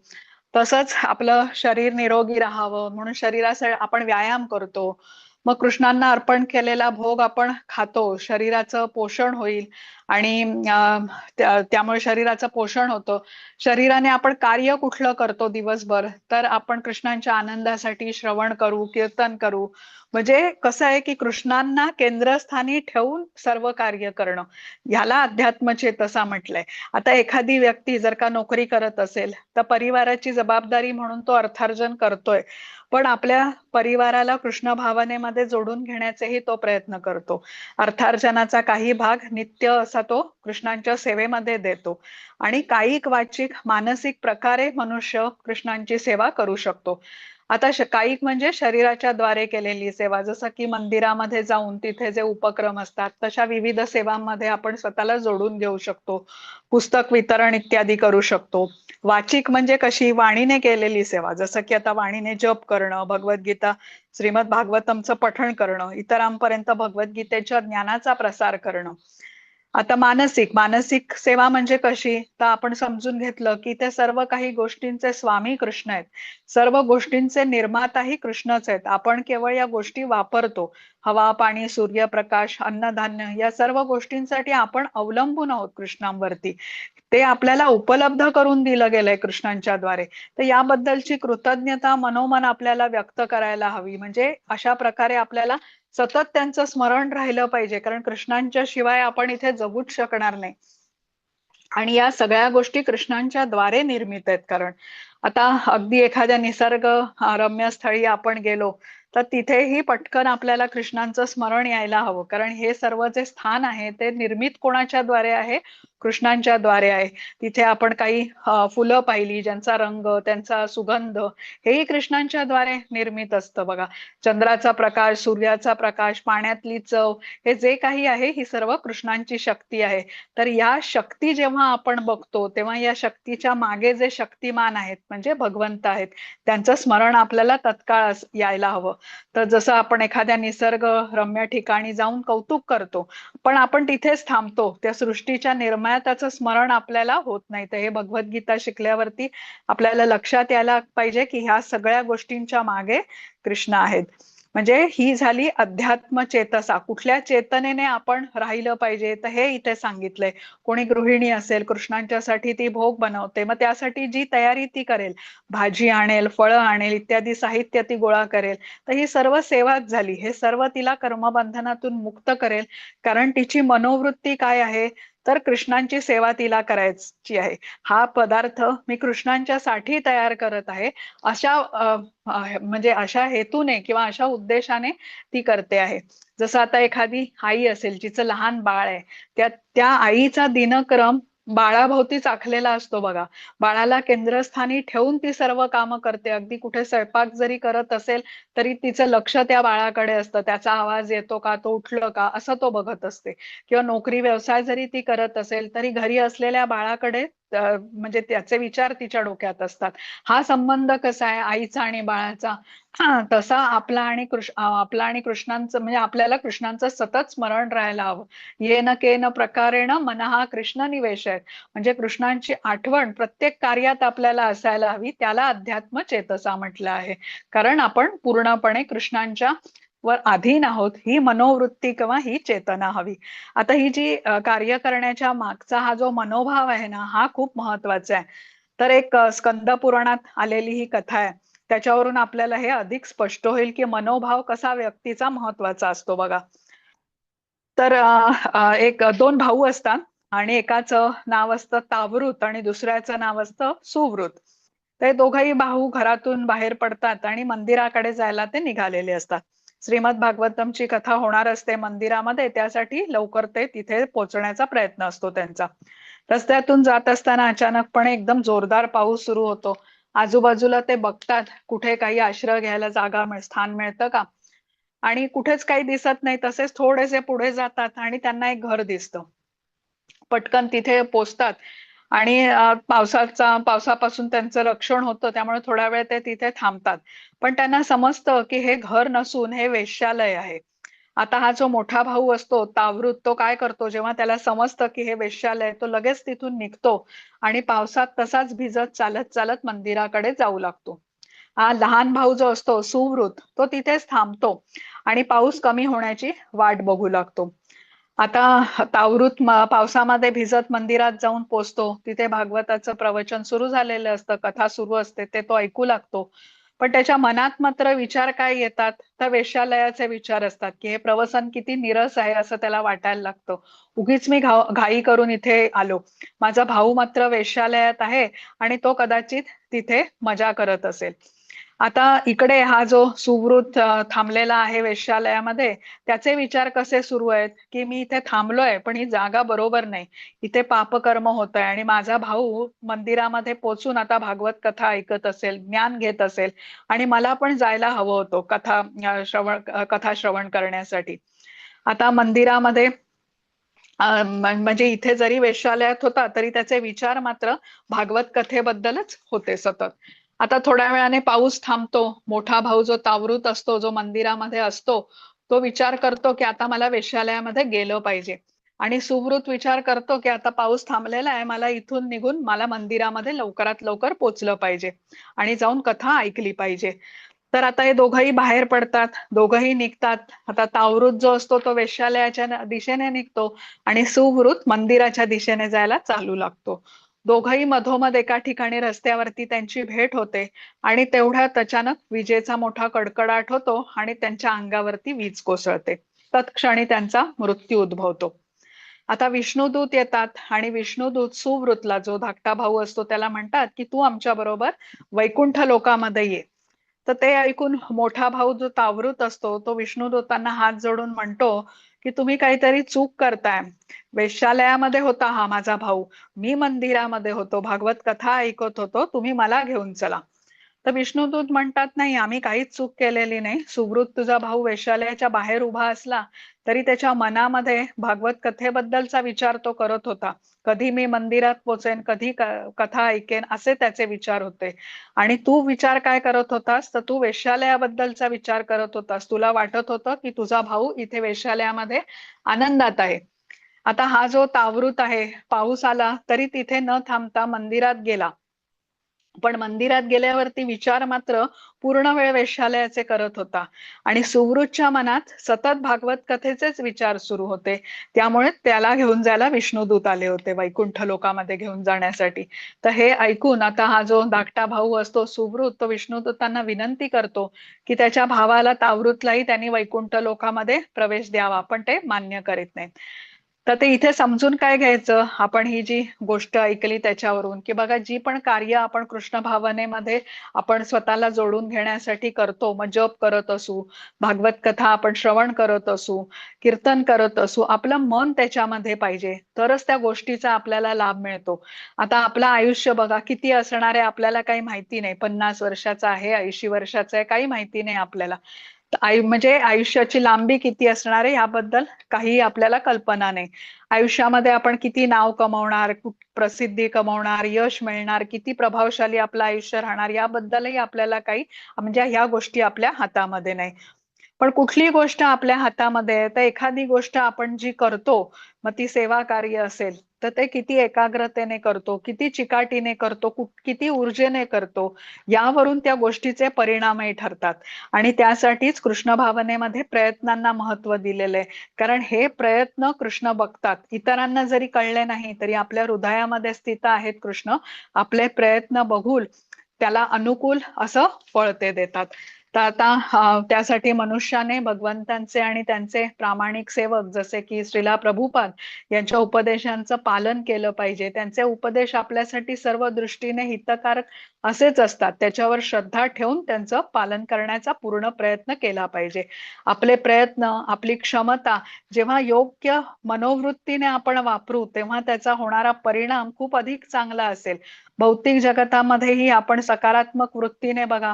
तसंच आपलं शरीर निरोगी राहावं म्हणून शरीरासाठी आपण व्यायाम करतो. मग कृष्णांना अर्पण केलेला भोग आपण खातो, शरीराचं पोषण होईल आणि त्यामुळे शरीराचं पोषण होतं. शरीराने आपण कार्य कुठलं करतो दिवसभर, तर आपण कृष्णांच्या आनंदासाठी श्रवण करू, कीर्तन करू. म्हणजे कसं आहे की कृष्णांना केंद्रस्थानी ठेवून सर्व कार्य करणं, ह्याला अध्यात्मचेतसा म्हटलंय. आता एखादी व्यक्ती जर का नोकरी करत असेल तर परिवाराची जबाबदारी म्हणून तो अर्थार्जन करतोय, पण आपल्या परिवाराला कृष्ण भावनेमध्ये जोडून घेण्याचेही तो प्रयत्न करतो. अर्थार्जनाचा काही भाग नित्य असा तो कृष्णांच्या सेवेमध्ये देतो आणि कायिक वाचिक मानसिक प्रकारे मनुष्य कृष्णांची सेवा करू शकतो. आता कायिक म्हणजे शरीराच्या द्वारे केलेली सेवा, जसं की मंदिरामध्ये जाऊन तिथे जे उपक्रम असतात तशा विविध सेवांमध्ये आपण स्वतःला जोडून घेऊ शकतो. पुस्तक वितरण इत्यादी करू शकतो. वाचिक म्हणजे कशी, वाणीने केलेली सेवा, जसं की आता वाणीने जप करणं, भगवद्गीता श्रीमद भागवतमचं पठण करणं, इतरांपर्यंत भगवद्गीतेच्या ज्ञानाचा प्रसार करणं. आता मानसिक मानसिक सेवा म्हणजे कशी, तर आपण समजून घेतलं की ते सर्व काही गोष्टींचे स्वामी कृष्ण आहेत. सर्व गोष्टींचे निर्माताही कृष्णच आहेत. आपण केवळ या गोष्टी वापरतो. हवा, पाणी, सूर्यप्रकाश, अन्नधान्य या सर्व गोष्टींसाठी आपण अवलंबून आहोत कृष्णांवरती. ते आपल्याला उपलब्ध करून दिलं गेलंय कृष्णांच्या द्वारे. तर याबद्दलची कृतज्ञता मनोमन आपल्याला व्यक्त करायला हवी. म्हणजे अशा प्रकारे आपल्याला सतत त्यांचं स्मरण राहिलं पाहिजे, कारण कृष्णांच्या शिवाय आपण इथे जगूच शकणार नाही. आणि या सगळ्या गोष्टी कृष्णांच्या द्वारे निर्मित आहेत. कारण आता अगदी एखाद्या निसर्ग रम्य स्थळी आपण गेलो तर तिथेही पटकन आपल्याला कृष्णांचं स्मरण यायला हवं, कारण हे सर्व जे स्थान आहे ते निर्मित कोणाच्या द्वारे आहे, कृष्णांच्या द्वारे आहे. तिथे आपण काही फुलं पाहिली ज्यांचा रंग, त्यांचा सुगंध, हेही कृष्णांच्या द्वारे निर्मित असतं बघा. चंद्राचा प्रकाश, सूर्याचा प्रकाश, पाण्यातली चव, हे जे काही आहे ही सर्व कृष्णांची शक्ती आहे. तर या शक्ती जेव्हा आपण बघतो तेव्हा या शक्तीच्या मागे जे शक्तिमान आहेत म्हणजे भगवंत आहेत, त्यांचं स्मरण आपल्याला तत्काळ यायला हवं. तर जसं आपण एखाद्या निसर्ग रम्य ठिकाणी जाऊन कौतुक करतो, पण आपण तिथेच थांबतो, त्या सृष्टीच्या निर्मात्याचं स्मरण आपल्याला होत नाही. तर हे भगवद्गीता शिकल्यावरती आपल्याला लक्षात यायला पाहिजे की ह्या सगळ्या गोष्टींच्या मागे कृष्ण आहेत. म्हणजे ही झाली अध्यात्म चेतसा, कुठल्या चेतनेने आपण राहिलं पाहिजे, तर हे इथे सांगितलंय. कोणी गृहिणी असेल, कृष्णांच्यासाठी ती भोग बनवते, मग त्यासाठी जी तयारी ती करेल, भाजी आणेल, फळं आणेल, इत्यादी साहित्य ती गोळा करेल, तर ही सर्व सेवाच झाली. हे सर्व तिला कर्मबंधनातून मुक्त करेल, कारण तिची मनोवृत्ती काय आहे, तर कृष्णांची सेवा तिला करायची आहे. हा पदार्थ मी कृष्णांच्या साठी तयार करत आहे, अशा म्हणजे अशा हेतूने किंवा अशा उद्देशाने ती करते आहे. जसं आता एखादी आई असेल जिचं लहान बाळ आहे, त्या आईचा दिनक्रम बाळाभोवतीच आखलेला असतो बघा. बाळाला केंद्रस्थानी ठेवून ती सर्व कामं करते. अगदी कुठे स्वयंपाक जरी करत असेल तरी तिचं लक्ष त्या बाळाकडे असतं. त्याचा आवाज येतो का, तो उठलं का, असं तो बघत असते. किंवा नोकरी व्यवसाय जरी ती करत असेल तरी घरी असलेल्या बाळाकडे म्हणजे त्याचे विचार तिच्या डोक्यात असतात. हा संबंध कसा आहे आईचा आणि बाळाचा, तसा आपला आणि कृष्णांचं, म्हणजे आपल्याला कृष्णांचं सतत स्मरण राहायला हवं. येन केन प्रकारेण मनहा कृष्ण निवेश आहेत, म्हणजे कृष्णांची आठवण प्रत्येक कार्यात आपल्याला असायला हवी. त्याला अध्यात्म चेतसा म्हटलं आहे, कारण आपण पूर्णपणे कृष्णांच्या वर अधीन आहोत. ही मनोवृत्ती किंवा ही चेतना हवी. आता ही जी कार्य करण्याच्या मागचा हा जो मनोभाव आहे ना, हा खूप महत्वाचा आहे. तर एक स्कंद पुराणात आलेली ही कथा आहे, त्याच्यावरून आपल्याला हे अधिक स्पष्ट होईल की मनोभाव कसा व्यक्तीचा महत्वाचा असतो बघा. तर एक दोन भाऊ असतात आणि एकाचं नाव असतं तावृत आणि दुसऱ्याचं नाव असतं सुवृत. ते दोघही भाऊ घरातून बाहेर पडतात आणि मंदिराकडे जायला ते निघालेले असतात. श्रीमद भागवतमची कथा होणार असते मंदिरामध्ये, त्यासाठी लवकर ते तिथे पोहोचण्याचा प्रयत्न असतो त्यांचा. रस्त्यातून जात असताना अचानकपणे एकदम जोरदार पाऊस सुरू होतो. आजूबाजूला ते बघतात कुठे काही आश्रय घ्यायला जागा स्थान मिळतं का, आणि कुठेच काही दिसत नाही. तसेच थोडेसे पुढे जातात आणि त्यांना एक घर दिसतं. पटकन तिथे पोचतात आणि पावसापासून त्यांचं रक्षण होतं, त्यामुळे थोडा वेळ ते तिथे थांबतात. पण त्यांना समजतं की हे घर नसून हे वेश्यालय आहे. आता हा जो मोठा भाऊ असतो तावृत, तो काय करतो, जेव्हा त्याला समजतं की हे वेश्यालय, तो लगेच तिथून निघतो आणि पावसात तसाच भिजत चालत चालत मंदिराकडे जाऊ लागतो. हा लहान भाऊ जो असतो सुवृत, तो तिथेच थांबतो आणि पाऊस कमी होण्याची वाट बघू लागतो. आता तावृत पावसामध्ये भिजत मंदिरात जाऊन पोचतो. तिथे भागवताचं प्रवचन सुरू झालेलं असतं, कथा सुरू असते, ते तो ऐकू लागतो. पण त्याच्या मनात मात्र विचार काय येतात, तर वेश्यालयाचे विचार असतात की हे प्रवचन किती निरस आहे असं त्याला वाटायला लागतं. उगीच मी घाई करून इथे आलो. माझा भाऊ मात्र वेश्यालयात आहे आणि तो कदाचित तिथे मजा करत असेल. आता इकडे हा जो सुवृत थांबलेला आहे वेश्यालयामध्ये, त्याचे विचार कसे सुरू आहेत की मी इथे थांबलोय पण ही जागा बरोबर नाही, इथे पापकर्म होत आहे आणि माझा भाऊ मंदिरामध्ये पोचून आता भागवत कथा ऐकत असेल, ज्ञान घेत असेल आणि मला पण जायला हवं होतं कथा श्रवण करण्यासाठी. आता मंदिरामध्ये म्हणजे इथे जरी वेश्यालयात होता तरी त्याचे विचार मात्र भागवत कथेबद्दलच होते सतत. आता थोड्या वेळाने पाऊस थांबतो, मोठा भाऊ जो तावृत असतो, जो मंदिरामध्ये असतो, तो विचार करतो की आता मला वेश्यालयामध्ये गेलं पाहिजे आणि सुवृत विचार करतो की आता पाऊस थांबलेला आहे, मला इथून निघून मला मंदिरामध्ये लवकरात लवकर पोचलं पाहिजे आणि जाऊन कथा ऐकली पाहिजे. तर आता हे दोघंही बाहेर पडतात, दोघंही निघतात. आता तावृत जो असतो तो वेश्यालयाच्या दिशेने निघतो आणि सुवृत मंदिराच्या दिशेने जायला चालू लागतो. दोघंही मधोमध एका ठिकाणी रस्त्यावरती त्यांची भेट होते आणि तेवढ्यात अचानक विजेचा मोठा कडकडाट होतो आणि त्यांच्या अंगावरती वीज कोसळते. तत्क्षणी त्यांचा मृत्यू उद्भवतो. आता विष्णुदूत येतात आणि विष्णुदूत सुवृतला, जो धाकटा भाऊ असतो, त्याला म्हणतात की तू आमच्या बरोबर वैकुंठ लोकामध्ये ये. तर ते ऐकून मोठा भाऊ जो तावृत असतो तो विष्णुदूतांना हात जोडून म्हणतो की तुम्ही काहीतरी चूक करताय. वेश्यालयामध्ये होता हा माझा भाऊ, मी मंदिरामध्ये होतो, भागवत कथा ऐकत होतो, तुम्ही मला घेऊन चला. तर विष्णुदूत म्हणतात नाही, आम्ही काहीच चूक केलेली नाही. सुवृत तुझा भाऊ वेश्यालयाच्या बाहेर उभा असला तरी त्याच्या मनामध्ये भागवत कथेबद्दलचा विचार तो करत होता. कधी मी मंदिरात पोचेन, कधी कथा ऐकेन, असे त्याचे विचार होते. आणि तू विचार काय करत होतास, तर तू वेश्यालयाबद्दलचा विचार करत होतास. तुला वाटत होतं की तुझा भाऊ इथे वेश्यालयामध्ये आनंदात आहे. आता हा जो तावृत आहे, पाऊस आला तरी तिथे न थांबता मंदिरात गेला, पण मंदिरात गेल्यावरती विचार मात्र पूर्ण वेळ वेश्यालयाचे करत होता आणि सुवृतच्या मनात सतत भागवत कथेचेच विचार सुरू होते. त्यामुळे त्याला घेऊन जायला विष्णुदूत आले होते वैकुंठ लोकामध्ये घेऊन जाण्यासाठी. तर हे ऐकून आता हा जो धाकटा भाऊ असतो सुवृत, तो विष्णुदूतांना विनंती करतो की त्याच्या भावाला तावृतलाही त्यांनी वैकुंठ लोकामध्ये प्रवेश द्यावा, पण ते मान्य करीत नाहीत. तर ते इथे समजून काय घ्यायचं, आपण ही जी गोष्ट ऐकली त्याच्यावरून, की बघा जी पण कार्य आपण कृष्ण भावनेमध्ये आपण स्वतःला जोडून घेण्यासाठी करतो, मग जप करत असू, भागवत कथा आपण श्रवण करत असू, कीर्तन करत असू, आपलं मन त्याच्यामध्ये पाहिजे, तरच त्या गोष्टीचा आपल्याला लाभ मिळतो. आता आपलं आयुष्य बघा किती असणार आहे आपल्याला काही माहिती नाही. 50 वर्षाचं आहे, 80 वर्षाचं आहे, काही माहिती नाही आपल्याला. म्हणजे आयुष्याची लांबी किती असणार आहे याबद्दल काही आपल्याला कल्पना नाही. आयुष्यामध्ये आपण किती नाव कमवणार, प्रसिद्धी कमवणार, यश मिळणार, किती प्रभावशाली आपलं आयुष्य राहणार, याबद्दलही आपल्याला काही, म्हणजे ह्या गोष्टी आपल्या हातामध्ये नाही. पण कुठली गोष्ट आपल्या हातामध्ये आहे, तर एखादी गोष्ट आपण जी करतो, मग ती सेवा कार्य असेल तर ते किती एकाग्रतेने करतो, किती चिकाटीने करतो, किती ऊर्जेने करतो, यावरून त्या गोष्टीचे परिणामही ठरतात. आणि त्यासाठीच कृष्ण भावनेमध्ये प्रयत्नांना महत्व दिलेलं आहे. कारण हे प्रयत्न कृष्ण बघतात. इतरांना जरी कळले नाही तरी आपल्या हृदयामध्ये स्थित आहेत कृष्ण, आपले प्रयत्न बघून त्याला अनुकूल असं फळ ते देतात. तर आता त्यासाठी मनुष्याने भगवंतांचे आणि त्यांचे प्रामाणिक सेवक जसे की श्रीला प्रभुपाद यांच्या उपदेशांचं पालन केलं पाहिजे. त्यांचे उपदेश आपल्यासाठी सर्व दृष्टीने हितकारक असेच असतात. त्याच्यावर श्रद्धा ठेवून त्यांचं पालन करण्याचा पूर्ण प्रयत्न केला पाहिजे. आपले प्रयत्न, आपली क्षमता जेव्हा योग्य मनोवृत्तीने आपण वापरू तेव्हा त्याचा होणारा परिणाम खूप अधिक चांगला असेल. भौतिक जगतामध्येही आपण सकारात्मक वृत्तीने बघा,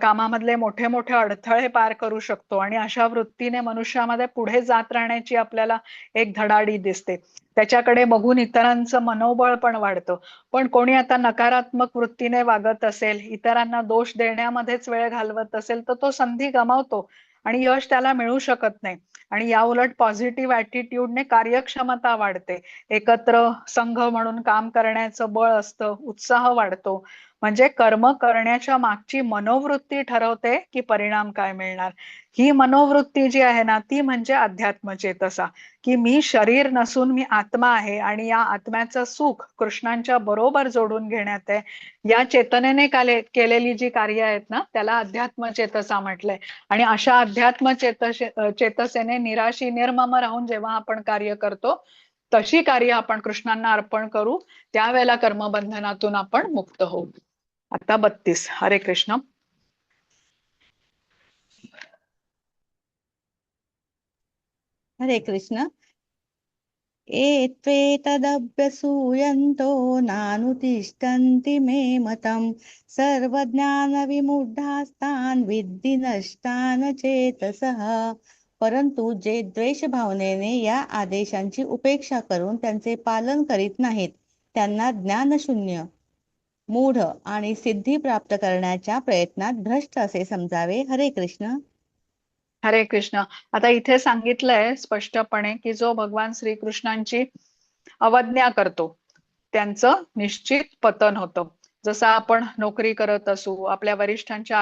कामामधले मोठे मोठे अडथळे पार करू शकतो आणि अशा वृत्तीने मनुष्यामध्ये पुढे जात राहण्याची आपल्याला एक धडाडी दिसते. त्याच्याकडे बघून इतरांचं मनोबळ पण वाढतं. पण कोणी आता नकारात्मक वृत्तीने वागत असेल, इतरांना दोष देण्यामध्येच वेळ घालवत असेल, तर तो संधी गमावतो आणि यश त्याला मिळू शकत नाही. आणि या उलट पॉझिटिव्ह ऍटिट्यूडने कार्यक्षमता वाढते, एकत्र संघ म्हणून काम करण्याचं बळ असतं, उत्साह वाढतो. म्हणजे कर्म करण्याच्या मागची मनोवृत्ती ठरवते की परिणाम काय मिळणार. ही मनोवृत्ती जी आहे ना, ती म्हणजे अध्यात्म चेतसा, की मी शरीर नसून मी आत्मा आहे आणि या आत्म्याचं सुख कृष्णांच्या बरोबर जोडून घेण्यात आहे. या चेतनेने केलेली जी कार्य आहेत ना, त्याला अध्यात्म चेतसा म्हटलंय. आणि अशा अध्यात्म चेतसेने निराशी निर्मम राहून जेव्हा आपण कार्य करतो, तशी कार्य आपण कृष्णांना अर्पण करू, त्यावेळेला कर्मबंधनातून आपण मुक्त होऊ. आता 32. हरे कृष्ण. हरे कृष्ण. एत्वेतदभ्यसूयन्तो नानुतिष्ठन्ति मे मतम् सर्वज्ञानविमूढास्तान् विद्धि नष्टान चेतसः. परंतु जे द्वेष भावनेने या आदेशांची उपेक्षा करून त्यांचे पालन करीत नाहीत त्यांना ज्ञानशून्य, मूढ आणि सिद्धी प्राप्त करण्याच्या प्रयत्नात भ्रष्ट असे समजावे. हरे कृष्ण. हरे कृष्ण. आता इथे सांगितलंय स्पष्टपणे की जो भगवान श्रीकृष्णांची अवज्ञा करतो त्यांचं निश्चित पतन होतं. जसं आपण नोकरी करत असू, आपल्या वरिष्ठांच्या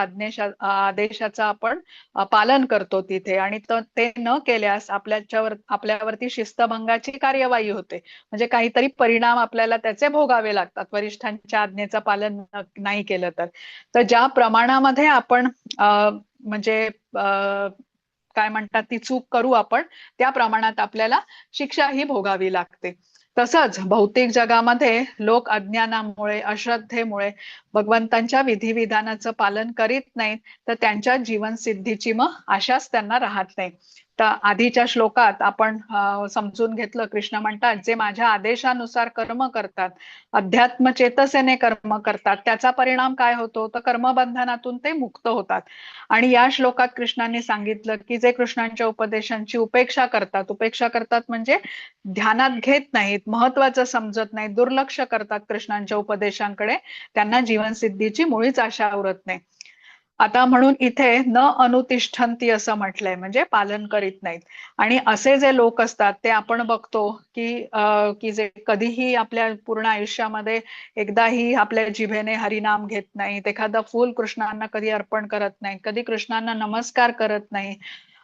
आदेशाचं आपण पालन करतो तिथे, आणि ते न केल्यास आपल्यावरती शिस्तभंगाची कार्यवाही होते. म्हणजे काहीतरी परिणाम आपल्याला त्याचे भोगावे लागतात वरिष्ठांच्या आज्ञेचं पालन नाही केलं तर ज्या प्रमाणामध्ये आपण म्हणजे काय म्हणतात ती चूक करू आपण, त्या प्रमाणात आपल्याला शिक्षा ही भोगावी लागते. तसंच भौतिक जगामध्ये लोक अज्ञानामुळे, अश्रद्धेमुळे भगवंतांच्या विधिविधानाचं पालन करीत नाहीत, तर त्यांच्या जीवनसिद्धीची मग आशाच त्यांना राहत नाही. तर आधीच्या श्लोकात आपण समजून घेतलं, कृष्ण म्हणतात जे माझ्या आदेशानुसार कर्म करतात, अध्यात्म चेतसेने कर्म करतात, त्याचा परिणाम काय होतो तर कर्मबंधनातून ते मुक्त होतात. आणि या श्लोकात कृष्णाने सांगितलं की जे कृष्णांच्या उपदेशांची उपेक्षा करतात म्हणजे ध्यानात घेत नाहीत, महत्वाचं समजत नाही, दुर्लक्ष करतात कृष्णांच्या उपदेशांकडे, त्यांना जीवनसिद्धीची मुळीच आशा उरत नाही. आता म्हणून इथे न अनुतिष्ठन्ति असं म्हटलंय, म्हणजे पालन करीत नाहीत. आणि असे जे लोक असतात ते आपण बघतो की जे कधीही आपल्या पूर्ण आयुष्यामध्ये एकदाही आपल्या जिभेने हरिनाम घेत नाहीत, एखादं फूल कृष्णांना कधी अर्पण करत नाही, कधी कृष्णांना नमस्कार करत नाही,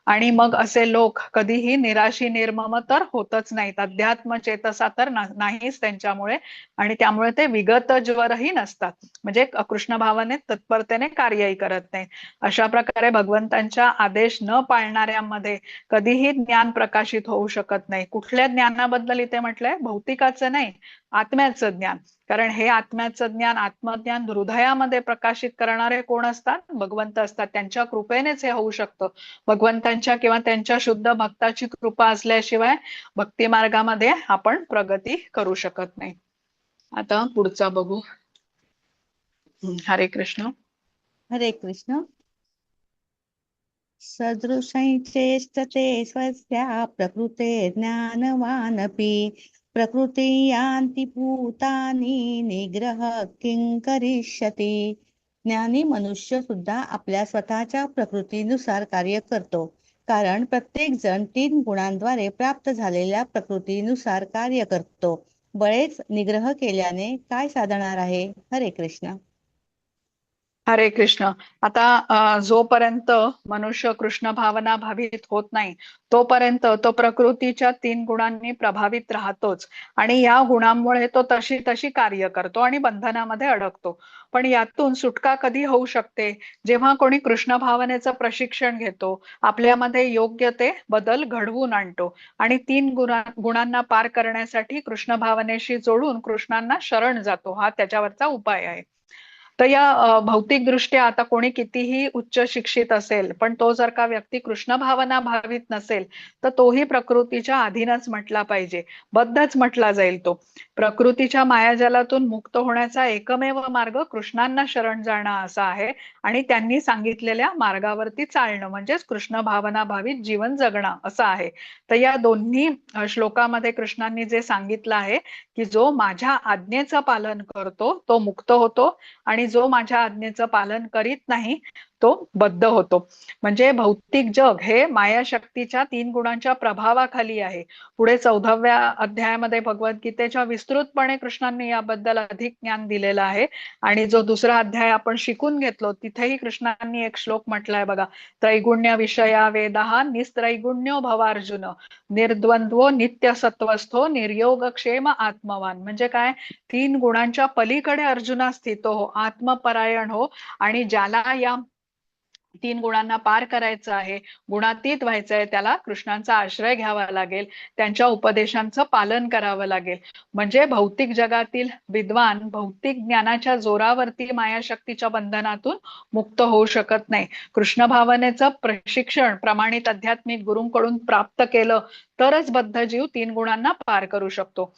आणि मग असे लोक कधीही निराशी निर्मम तर होतच नाहीत, अध्यात्म चेतसा तर नाहीच त्यांच्यामुळे, आणि त्यामुळे ते विगत ज्वरही नसतात, म्हणजे कृष्ण भावाने तत्परतेने कार्यही करत नाही. अशा प्रकारे भगवंतांच्या आदेश न पाळणाऱ्यामध्ये कधीही ज्ञान प्रकाशित होऊ शकत नाही. कुठल्या ज्ञानाबद्दल इथे म्हटलंय? भौतिकाचं नाही, आत्म्याचं ज्ञान. कारण हे आत्म्याचं ज्ञान, आत्मज्ञान हृदयामध्ये प्रकाशित करणारे कोण असतात? भगवंत असतात. त्यांच्या कृपेनेच हे होऊ शकतं. भगवंतांच्या किंवा त्यांच्या शुद्ध भक्ताची कृपा असल्याशिवाय भक्ती मार्गामध्ये आपण प्रगती करू शकत नाही. आता पुढचा बघू. हरे कृष्ण. हरे कृष्ण. सदृशैचेष्टते स्वस्या प्रकृते ज्ञानवानपि प्रकृती यान्ति भूतानि निग्रह किं करिष्यति. ज्ञानी मनुष्य सुद्धा आपल्या स्वतःच्या प्रकृतीनुसार कार्य करतो, कारण प्रत्येक जण 3 गुणांद्वारे प्राप्त झालेल्या प्रकृतीनुसार कार्य करतो. बळेच निग्रह केल्याने काय साधणार आहे? हरे कृष्ण. हरे कृष्ण. आता जोपर्यंत मनुष्य कृष्ण भावना भावित होत नाही तोपर्यंत तो प्रकृतीच्या 3 गुणांनी प्रभावित राहतोच, आणि या गुणांमुळे तो तशी तशी कार्य करतो आणि बंधनामध्ये अडकतो. पण यातून सुटका कधी होऊ शकते? जेव्हा कोणी कृष्ण भावनेचं प्रशिक्षण घेतो, आपल्यामध्ये योग्य ते बदल घडवून आणतो, आणि 3 गुणांना पार करण्यासाठी कृष्ण भावनेशी जोडून कृष्णांना शरण जातो. हा त्याच्यावरचा उपाय आहे. तर या भौतिक दृष्ट्या आता कोणी कितीही उच्च शिक्षित असेल, पण तो जर का व्यक्ती कृष्ण भावना भावित नसेल तर तोही प्रकृतीच्या अधीनच म्हटला पाहिजे, बद्धच म्हटला जाईल. तो प्रकृतीच्या मायाजालातून मुक्त होण्याचा एकमेव मार्ग कृष्णांना शरण जाणं असा आहे, आणि त्यांनी सांगितलेल्या मार्गावरती चालणं म्हणजेच कृष्ण भावना भावित जीवन जगणं असं आहे. तर या दोन्ही श्लोकामध्ये कृष्णांनी जे सांगितलं आहे की जो माझ्या आज्ञेचं पालन करतो तो मुक्त होतो, आणि जो माझ्या आज्ञेचं पालन करीत नाही तो बद्ध होतो. म्हणजे भौतिक जग हे मायाशक्तीच्या 3 गुणांच्या प्रभावाखाली आहे. पुढे 14व्या अध्यायामध्ये भगवद्गीतेच्या विस्तृतपणे कृष्णांनी याबद्दल अधिक ज्ञान दिलेलं आहे. आणि जो दुसरा अध्याय आपण शिकून घेतलो तिथेही कृष्णांनी एक श्लोक म्हटलाय बघा, त्रैगुण्य विषया वेदाः निस्त्रैगुण्यो भवार्जुन निर्द्वंद्वो नित्य सत्वस्थो निर्योगक्षेम आत्मवान. म्हणजे काय? 3 गुणांच्या पलीकडे अर्जुना स्थित हो, आत्मपरायण हो, आणि ज्याला या तीन गुणांना पार करायचं आहे, गुणातीत व्हायचं आहे, त्याला कृष्णांचा आश्रय घ्यावा लागेल, त्यांच्या उपदेशांचं पालन करावं लागेल. म्हणजे भौतिक जगातील विद्वान भौतिक ज्ञानाच्या जोरावरती मायाशक्तीच्या बंधनातून मुक्त होऊ शकत नाही. कृष्ण भावनेचं प्रशिक्षण प्रमाणित आध्यात्मिक गुरूंकडून प्राप्त केलं तरच बद्ध जीव तीन गुणांना पार करू शकतो.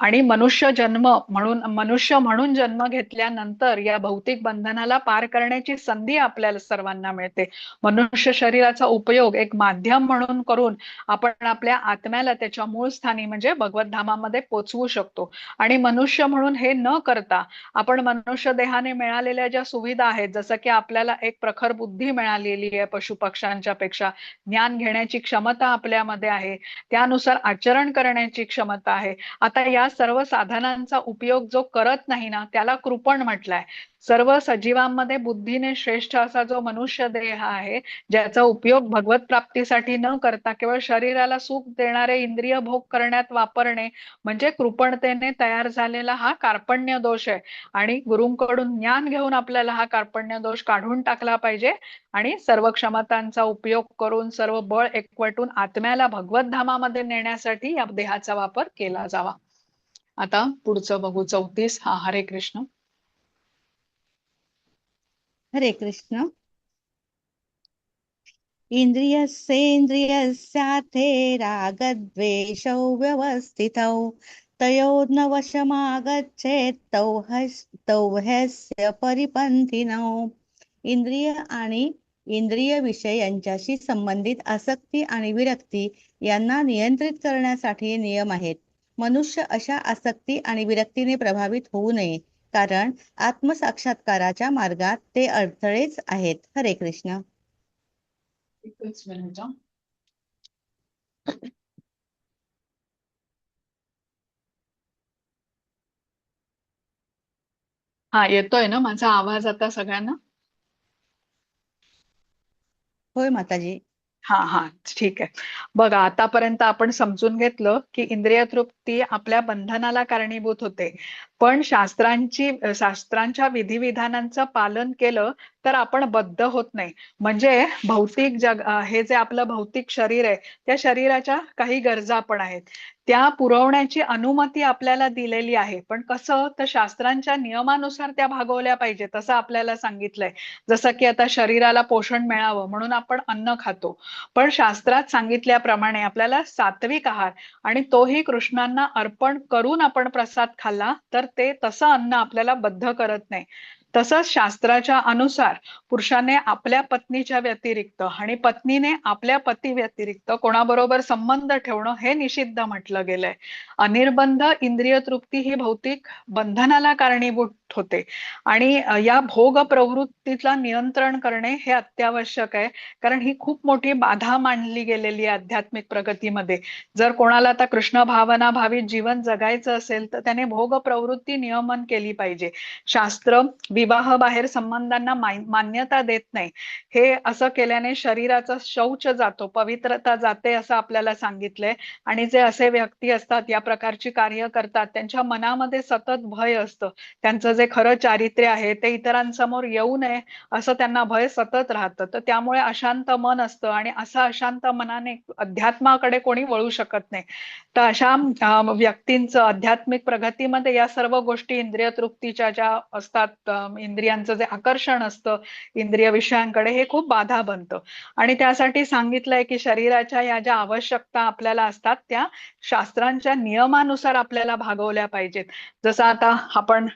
आणि मनुष्य म्हणून जन्म घेतल्यानंतर या भौतिक बंधनाला पार करण्याची संधी आपल्याला सर्वांना मिळते. मनुष्य शरीराचा उपयोग एक माध्यम म्हणून करून आपण आपल्या आत्म्याला त्याच्या मूळ स्थानी म्हणजे भगवत धामामध्ये पोचवू शकतो. आणि मनुष्य म्हणून हे न करता आपण मनुष्य देहाने मिळालेल्या ज्या सुविधा आहेत, जसं की आपल्याला एक प्रखर बुद्धी मिळालेली आहे पशु पक्ष्यांच्या पेक्षा, ज्ञान घेण्याची क्षमता आपल्यामध्ये आहे, त्यानुसार आचरण करण्याची क्षमता आहे. आता या सर्व साधनांचा उपयोग जो करत नाही ना, त्याला कृपण म्हटलंय. सर्व सजीवांमध्ये बुद्धीने श्रेष्ठ असा जो मनुष्य देह आहे, ज्याचा उपयोग भगवत प्राप्तीसाठी न करता केवळ शरीराला सुख देणारे इंद्रिय भोग करण्यात वापरणे, म्हणजे कृपणतेने तयार झालेला हा कार्पण्य दोष आहे. आणि गुरूंकडून ज्ञान घेऊन आपल्याला हा कार्पण्य दोष काढून टाकला पाहिजे आणि सर्व क्षमतांचा उपयोग करून सर्व बळ एकवटून आत्म्याला भगवत धामामध्ये नेण्यासाठी या देहाचा वापर केला जावा. आता पुढचं बघू 34. हा, हरे कृष्ण. हरे कृष्ण. इन्द्रियस्येन्द्रियस्यार्थे रागद्वेषौ व्यवस्थितौ तयोर्न वशमागच्छेत् तौ ह्यस्य परिपन्थिनौ. इंद्रिय आणि इंद्रिय विषय यांच्याशी संबंधित आसक्ती आणि विरक्ती यांना नियंत्रित करण्यासाठी नियम आहेत. मनुष्य अशा आसक्ती आणि विरक्तीने प्रभावित होऊ नये, कारण आत्मसाक्षात्काराच्या मार्गात ते अडथळेच आहेत. हरे कृष्ण. एकच मिनिट. हा, येतोय ना माझा आवाज आता सगळ्यांना? होय माताजी. हा हा, ठीक आहे. बघा, आतापर्यंत आपण समजून घेतलं की इंद्रिय तृप्ती आपल्या बंधनाला कारणीभूत होते, पण शास्त्रांच्या विधिविधानांचं पालन केलं तर आपण बद्ध होत नाही. म्हणजे भौतिक हे जे आपलं भौतिक शरीर आहे, त्या शरीराच्या काही गरजा पण आहेत, त्या पुरवण्याची अनुमती आपल्याला दिलेली आहे. पण कसं, तर शास्त्रांच्या नियमानुसार त्या भागवल्या पाहिजे तसं आपल्याला सांगितलंय. जसं की आता शरीराला पोषण मिळावं म्हणून आपण अन्न खातो, पण शास्त्रात सांगितल्याप्रमाणे आपल्याला सात्विक आहार आणि तोही कृष्णांना अर्पण करून आपण प्रसाद खाल्ला तर ते तसं अन्न आपल्याला बद्ध करत नाही. तसंच शास्त्राच्या अनुसार पुरुषाने आपल्या पत्नीच्या व्यतिरिक्त आणि पत्नीने आपल्या पती व्यतिरिक्त कोणाबरोबर संबंध ठेवणं हे निषिद्ध म्हटलं गेलंय. अनिर्बंध इंद्रिय तृप्ती ही भौतिक बंधनाला कारणीभूत होते आणि या भोग प्रवृत्तीला नियंत्रण करणे हे अत्यावश्यक आहे, कारण ही खूप मोठी बाधा मानली गेलेली आहे आध्यात्मिक प्रगतीमध्ये. जर कोणाला आता कृष्ण भावना भावित जीवन जगायचं असेल तर त्याने भोग प्रवृत्ती नियमन केली पाहिजे. शास्त्र विवाह बाहेर संबंधांना मान्यता देत नाही. हे असं केल्याने शरीराचा शौच जातो, पवित्रता जाते असं आपल्याला सांगितलंय. आणि जे असे व्यक्ती असतात, या प्रकारची कार्य करतात, त्यांच्या मनामध्ये सतत भय असतं. त्यांचं जे खरं चारित्र्य आहे ते इतरांसमोर येऊ नये असं त्यांना भय सतत राहतं. तर त्यामुळे अशांत मन असतं आणि असं अशांत मनाने अध्यात्माकडे कोणी वळू शकत नाही. तर अशा व्यक्तींचं आध्यात्मिक प्रगतीमध्ये या सर्व गोष्टी इंद्रिय तृप्तीच्या ज्या असतात, इंद्रियांचं जे आकर्षण असतं इंद्रिय विषयांकडे, हे खूप बाधा बनतं. आणि त्यासाठी सांगितलंय की शरीराच्या या ज्या आवश्यकता आपल्याला असतात त्या शास्त्रांच्या नियमानुसार आपल्याला भागवल्या पाहिजेत. जसं आता आपण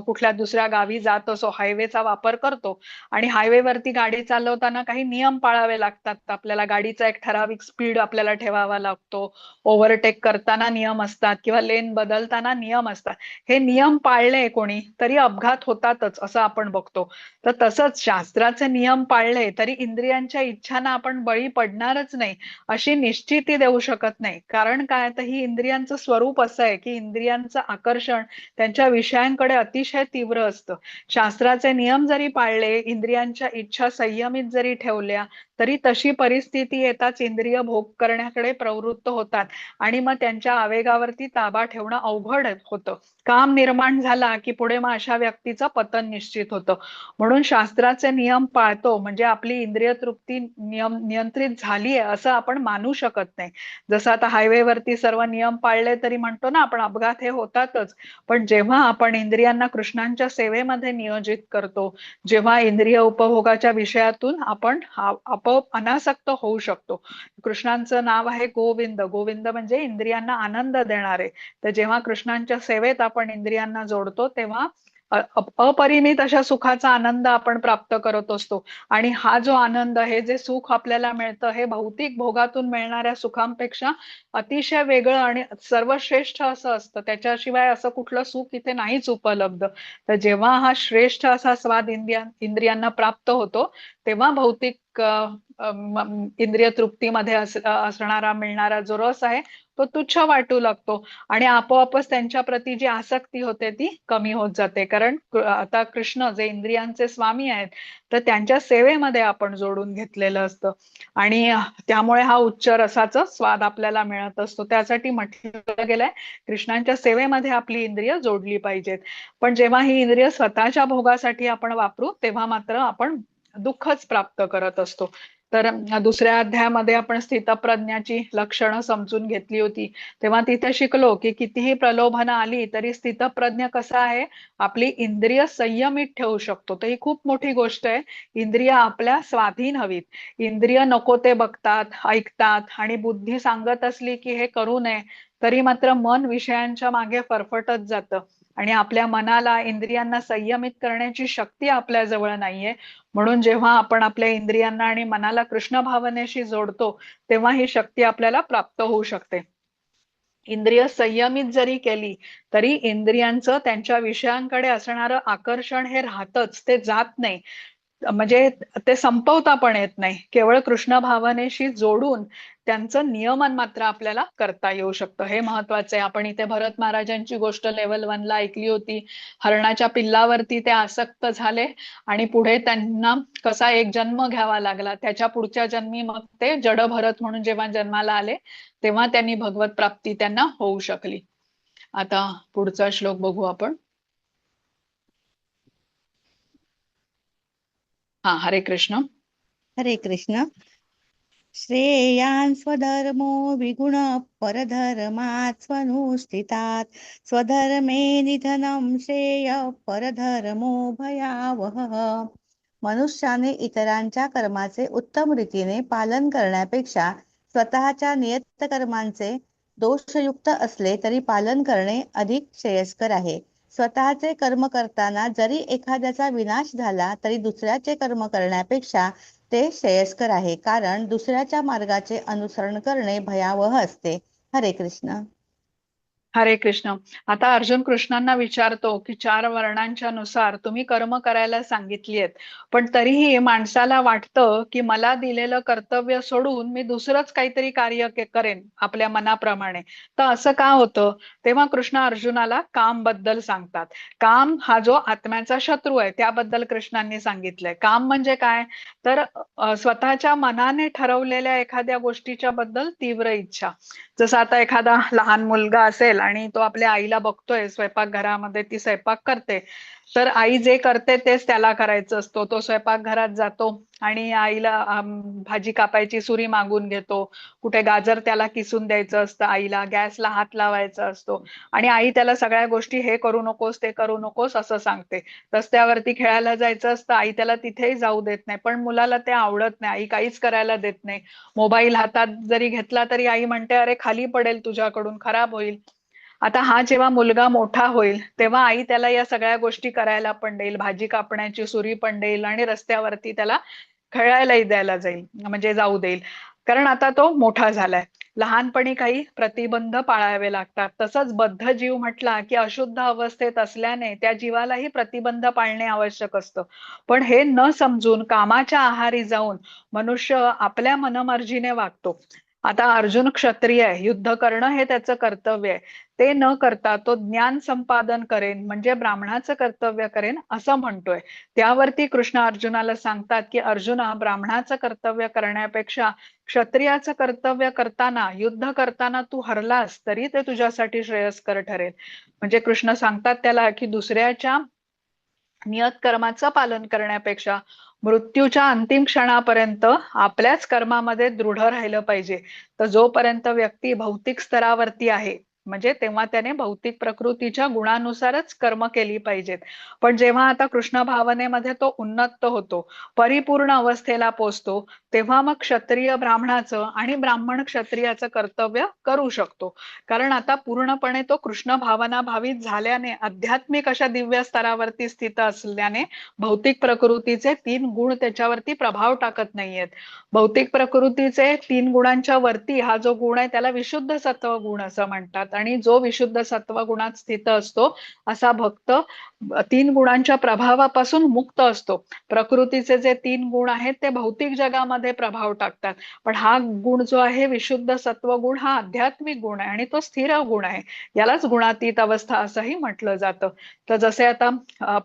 कुठल्या दुसऱ्या गावी जात असो, हायवेचा वापर करतो आणि हायवेवरती गाडी चालवताना काही नियम पाळावे लागतात. आपल्याला गाडीचा एक ठराविक स्पीड आपल्याला ठेवावा लागतो, ओव्हरटेक करताना नियम असतात किंवा लेन बदलताना नियम असतात. हे नियम पाळले कोणी तरी अपघात होतातच असं आपण बघतो. तर तसंच शास्त्राचे नियम पाळले तरी इंद्रियांच्या इच्छांना आपण बळी पडणारच नाही अशी निश्चिती देऊ शकत नाही. कारण काय, तर ही इंद्रियांचं स्वरूप असं आहे की इंद्रियांचं आकर्षण त्यांच्या विषयांकडे अतिशय तीव्र असतं. शास्त्राचे नियम जरी पाळले, इंद्रियांच्या इच्छा संयमित जरी ठेवल्या तरी तशी परिस्थिती येताच इंद्रिय भोग करण्याकडे प्रवृत्त होतात आणि मग त्यांच्या आवेगावरती ताबा ठेवणं अवघड होतं. काम निर्माण झाला की पुढे मग अशा व्यक्तीचं पतन निश्चित होतं. म्हणून शास्त्राचे नियम पाळतो म्हणजे आपली इंद्रिय तृप्ती नियंत्रित झालीये असं आपण मानू शकत नाही. जसं आता हायवेवरती सर्व नियम पाळले तरी म्हणतो ना आपण अपघात हे होतातच. पण जेव्हा आपण इंद्रियांना कृष्णांच्या सेवेमध्ये नियोजित करतो, जेव्हा इंद्रिय उपभोगाच्या विषयातून आपण आपोआप अनासक्त होऊ शकतो. कृष्णांचं नाव आहे गोविंद. गोविंद म्हणजे इंद्रियांना आनंद देणारे. तर जेव्हा कृष्णांच्या सेवेत आपण इंद्रियांना जोडतो तेव्हा अपरिमित अशा सुखाचा आनंद आपण प्राप्त करत असतो. आणि हा जो आनंद, हे जे सुख आपल्याला मिळतं, हे भौतिक भोगातून मिळणाऱ्या सुखांपेक्षा अतिशय वेगळं आणि सर्वश्रेष्ठ असं असतं. त्याच्याशिवाय असं कुठलं सुख इथे नाहीच उपलब्ध. तर जेव्हा हा श्रेष्ठ असा स्वाद इंद्रियांना प्राप्त होतो तेव्हा भौतिक इंद्रिय तृप्तीमध्ये असणारा मिळणारा जो रस आहे तो तुच्छ वाटू लागतो आणि आपोआपच त्यांच्या प्रती जी आसक्ती होते ती कमी होत जाते. कारण आता कृष्ण जे इंद्रियांचे स्वामी आहेत तर त्यांच्या सेवेमध्ये आपण जोडून घेतलेलं असतं आणि त्यामुळे हा उच्च रसाचा स्वाद आपल्याला मिळत असतो. त्यासाठी म्हटलं गेलंय कृष्णांच्या सेवेमध्ये आपली इंद्रिय जोडली पाहिजेत. पण जेव्हा ही इंद्रिय स्वतःच्या भोगासाठी आपण वापरू तेव्हा मात्र आपण दुःखच प्राप्त करत असतो. तर दुसऱ्या अध्यायामध्ये आपण स्थितप्रज्ञाची लक्षणं समजून घेतली होती. तेव्हा तिथे शिकलो की कितीही प्रलोभनं आली तरी स्थितप्रज्ञ कसा आहे, आपली इंद्रिय संयमित ठेवू शकतो. तर ही खूप मोठी गोष्ट आहे. इंद्रिय आपल्या स्वाधीन हवीत. इंद्रिय नको ते बघतात, ऐकतात आणि बुद्धी सांगत असली की हे करू नये तरी मात्र मन विषयांच्या मागे फरफटत जातं आणि आपल्या मनाला, इंद्रियांना संयमित करण्याची शक्ती आपल्या जवळ नाहीये. म्हणून जेव्हा आपण आपल्या इंद्रियांना आणि मनाला कृष्ण भावनेशी जोडतो तेव्हा ही शक्ती आपल्याला प्राप्त होऊ शकते. इंद्रिय संयमित जरी केली तरी इंद्रियांचं त्यांच्या विषयांकडे असणारं आकर्षण हे राहतच, ते जात नाही. म्हणजे ते संपवता पण येत नाही. केवळ कृष्ण भावनेशी जोडून त्यांचं नियमन मात्र आपल्याला करता येऊ शकतं. हे महत्वाचं आहे. आपण इथे भरत महाराजांची गोष्ट लेवल 1 ला ऐकली होती. हरणाच्या पिल्लावरती ते आसक्त झाले आणि पुढे त्यांना कसा एक जन्म घ्यावा लागला. त्याच्या पुढच्या जन्मी मग ते जड भरत म्हणून जेव्हा जन्माला आले तेव्हा त्यांनी भगवत प्राप्ती त्यांना होऊ शकली. आता पुढचा श्लोक बघू आपण. हा, हरे कृष्ण. हरे कृष्ण. श्रेयान् स्वधर्मो विगुण परधर्मात् स्वनुष्ठितात् स्वधर्मे निधनं श्रेय परधर्मो भयावहः. मनुष्याने इतरांच्या कर्माचे उत्तम रीतीने पालन करण्यापेक्षा स्वतःच्या नियत कर्मांचे दोषयुक्त असले तरी पालन करणे अधिक श्रेयस्कर आहे. स्वतःचे कर्म करताना जरी एखाद्याचा विनाश झाला तरी दुसऱ्याचे कर्म करण्यापेक्षा ते श्रेयस्कर आहे, कारण दुसऱ्याच्या मार्गाचे अनुसरण करणे भयावह असते. हरे कृष्ण. हरे कृष्ण. आता अर्जुन कृष्णांना विचारतो की 4 वर्णांच्या नुसार तुम्ही कर्म करायला सांगितली आहेत, पण तरीही माणसाला वाटतं की मला दिलेलं कर्तव्य सोडून मी दुसरंच काहीतरी कार्य करेन आपल्या मनाप्रमाणे. तर असं का होतं? तेव्हा कृष्ण अर्जुनाला काम बद्दल सांगतात. काम हा जो आत्म्याचा शत्रू आहे त्याबद्दल कृष्णांनी सांगितलंय. काम म्हणजे काय? तर स्वतःच्या मनाने ठरवलेल्या एखाद्या गोष्टीच्या बद्दल तीव्र इच्छा. जसं आता एखादा लहान मुलगा असेल आणि तो आपल्या आईला बघतोय स्वयंपाकघरामध्ये ती स्वयंपाक करते, तर आई जे करते तेच त्याला करायचं असतो. तो स्वयंपाकघरात जातो आणि आईला भाजी कापायची सुरी मागून घेतो. कुठे गाजर त्याला किसून द्यायचं असतं आईला, गॅसला हात लावायचा असतो आणि आई त्याला सगळ्या गोष्टी हे करू नकोस ते करू नकोस असं सांगते. रस्त्यावरती खेळायला जायचं असतं, आई त्याला तिथेही जाऊ देत नाही, पण मुलाला ते आवडत नाही, आई काहीच करायला देत नाही. मोबाईल हातात जरी घेतला तरी आई म्हणते अरे खाली पडेल तुझ्याकडून, खराब होईल. आता हा जेव्हा मुलगा मोठा होईल तेव्हा आई त्याला या सगळ्या गोष्टी करायला पण देईल, भाजी कापण्याची सुरी पण देईल आणि रस्त्यावरती त्याला खेळायलाही द्यायला जाईल, म्हणजे जाऊ देईल. कारण आता तो मोठा झालाय. लहानपणी काही प्रतिबंध पाळावे लागतात. तसंच बद्ध जीव म्हटला की अशुद्ध अवस्थेत असल्याने त्या जीवालाही प्रतिबंध पाळणे आवश्यक असतं. पण हे न समजून कामाच्या आहारी जाऊन मनुष्य आपल्या मनमर्जीने वागतो. आता अर्जुन क्षत्रिय आहे, युद्ध करणं हे त्याचं कर्तव्य आहे. ते न करता तो ज्ञान संपादन करेन म्हणजे ब्राह्मणाचं कर्तव्य करेन असं म्हणतोय. त्यावरती कृष्ण अर्जुनाला सांगतात की अर्जुना, ब्राह्मणाचं कर्तव्य करण्यापेक्षा क्षत्रियाचं कर्तव्य करताना, युद्ध करताना तू हरलास तरी ते तुझ्यासाठी श्रेयस्कर ठरेल. म्हणजे कृष्ण सांगतात त्याला की दुसऱ्याच्या नियत कर्माचं पालन करण्यापेक्षा मृत्यूच्या अंतिम क्षणापर्यंत आपल्याच कर्मामध्ये दृढ राहिलं पाहिजे. तर जोपर्यंत व्यक्ती भौतिक स्तरावरती आहे, म्हणजे तेव्हा त्याने भौतिक प्रकृतीच्या गुणानुसारच कर्म केली पाहिजेत. पण जेव्हा आता कृष्ण भावनेमध्ये तो उन्नत होतो, परिपूर्ण अवस्थेला पोचतो, तेव्हा मग क्षत्रिय ब्राह्मणाचं आणि ब्राह्मण क्षत्रियाचं कर्तव्य करू शकतो. कारण आता पूर्णपणे तो कृष्ण भावना भावित झाल्याने, आध्यात्मिक अशा दिव्य स्तरावरती स्थित असल्याने भौतिक प्रकृतीचे 3 गुण त्याच्यावरती प्रभाव टाकत नाहीयेत. भौतिक प्रकृतीचे 3 गुणांच्या वरती हा जो गुण आहे त्याला विशुद्ध सत्व गुण असं म्हणतात. आणि जो विशुद्ध सत्व गुणात स्थित असतो असा भक्त 3 गुणांच्या प्रभावापासून मुक्त असतो. प्रकृतीचे जे 3 गुण आहेत ते भौतिक जगामध्ये प्रभाव टाकतात, पण हा गुण जो आहे विशुद्ध सत्व गुण हा आध्यात्मिक गुण आहे आणि तो स्थिर गुण आहे. यालाच गुणातीत अवस्था असंही म्हटलं जातं. तर जसे आता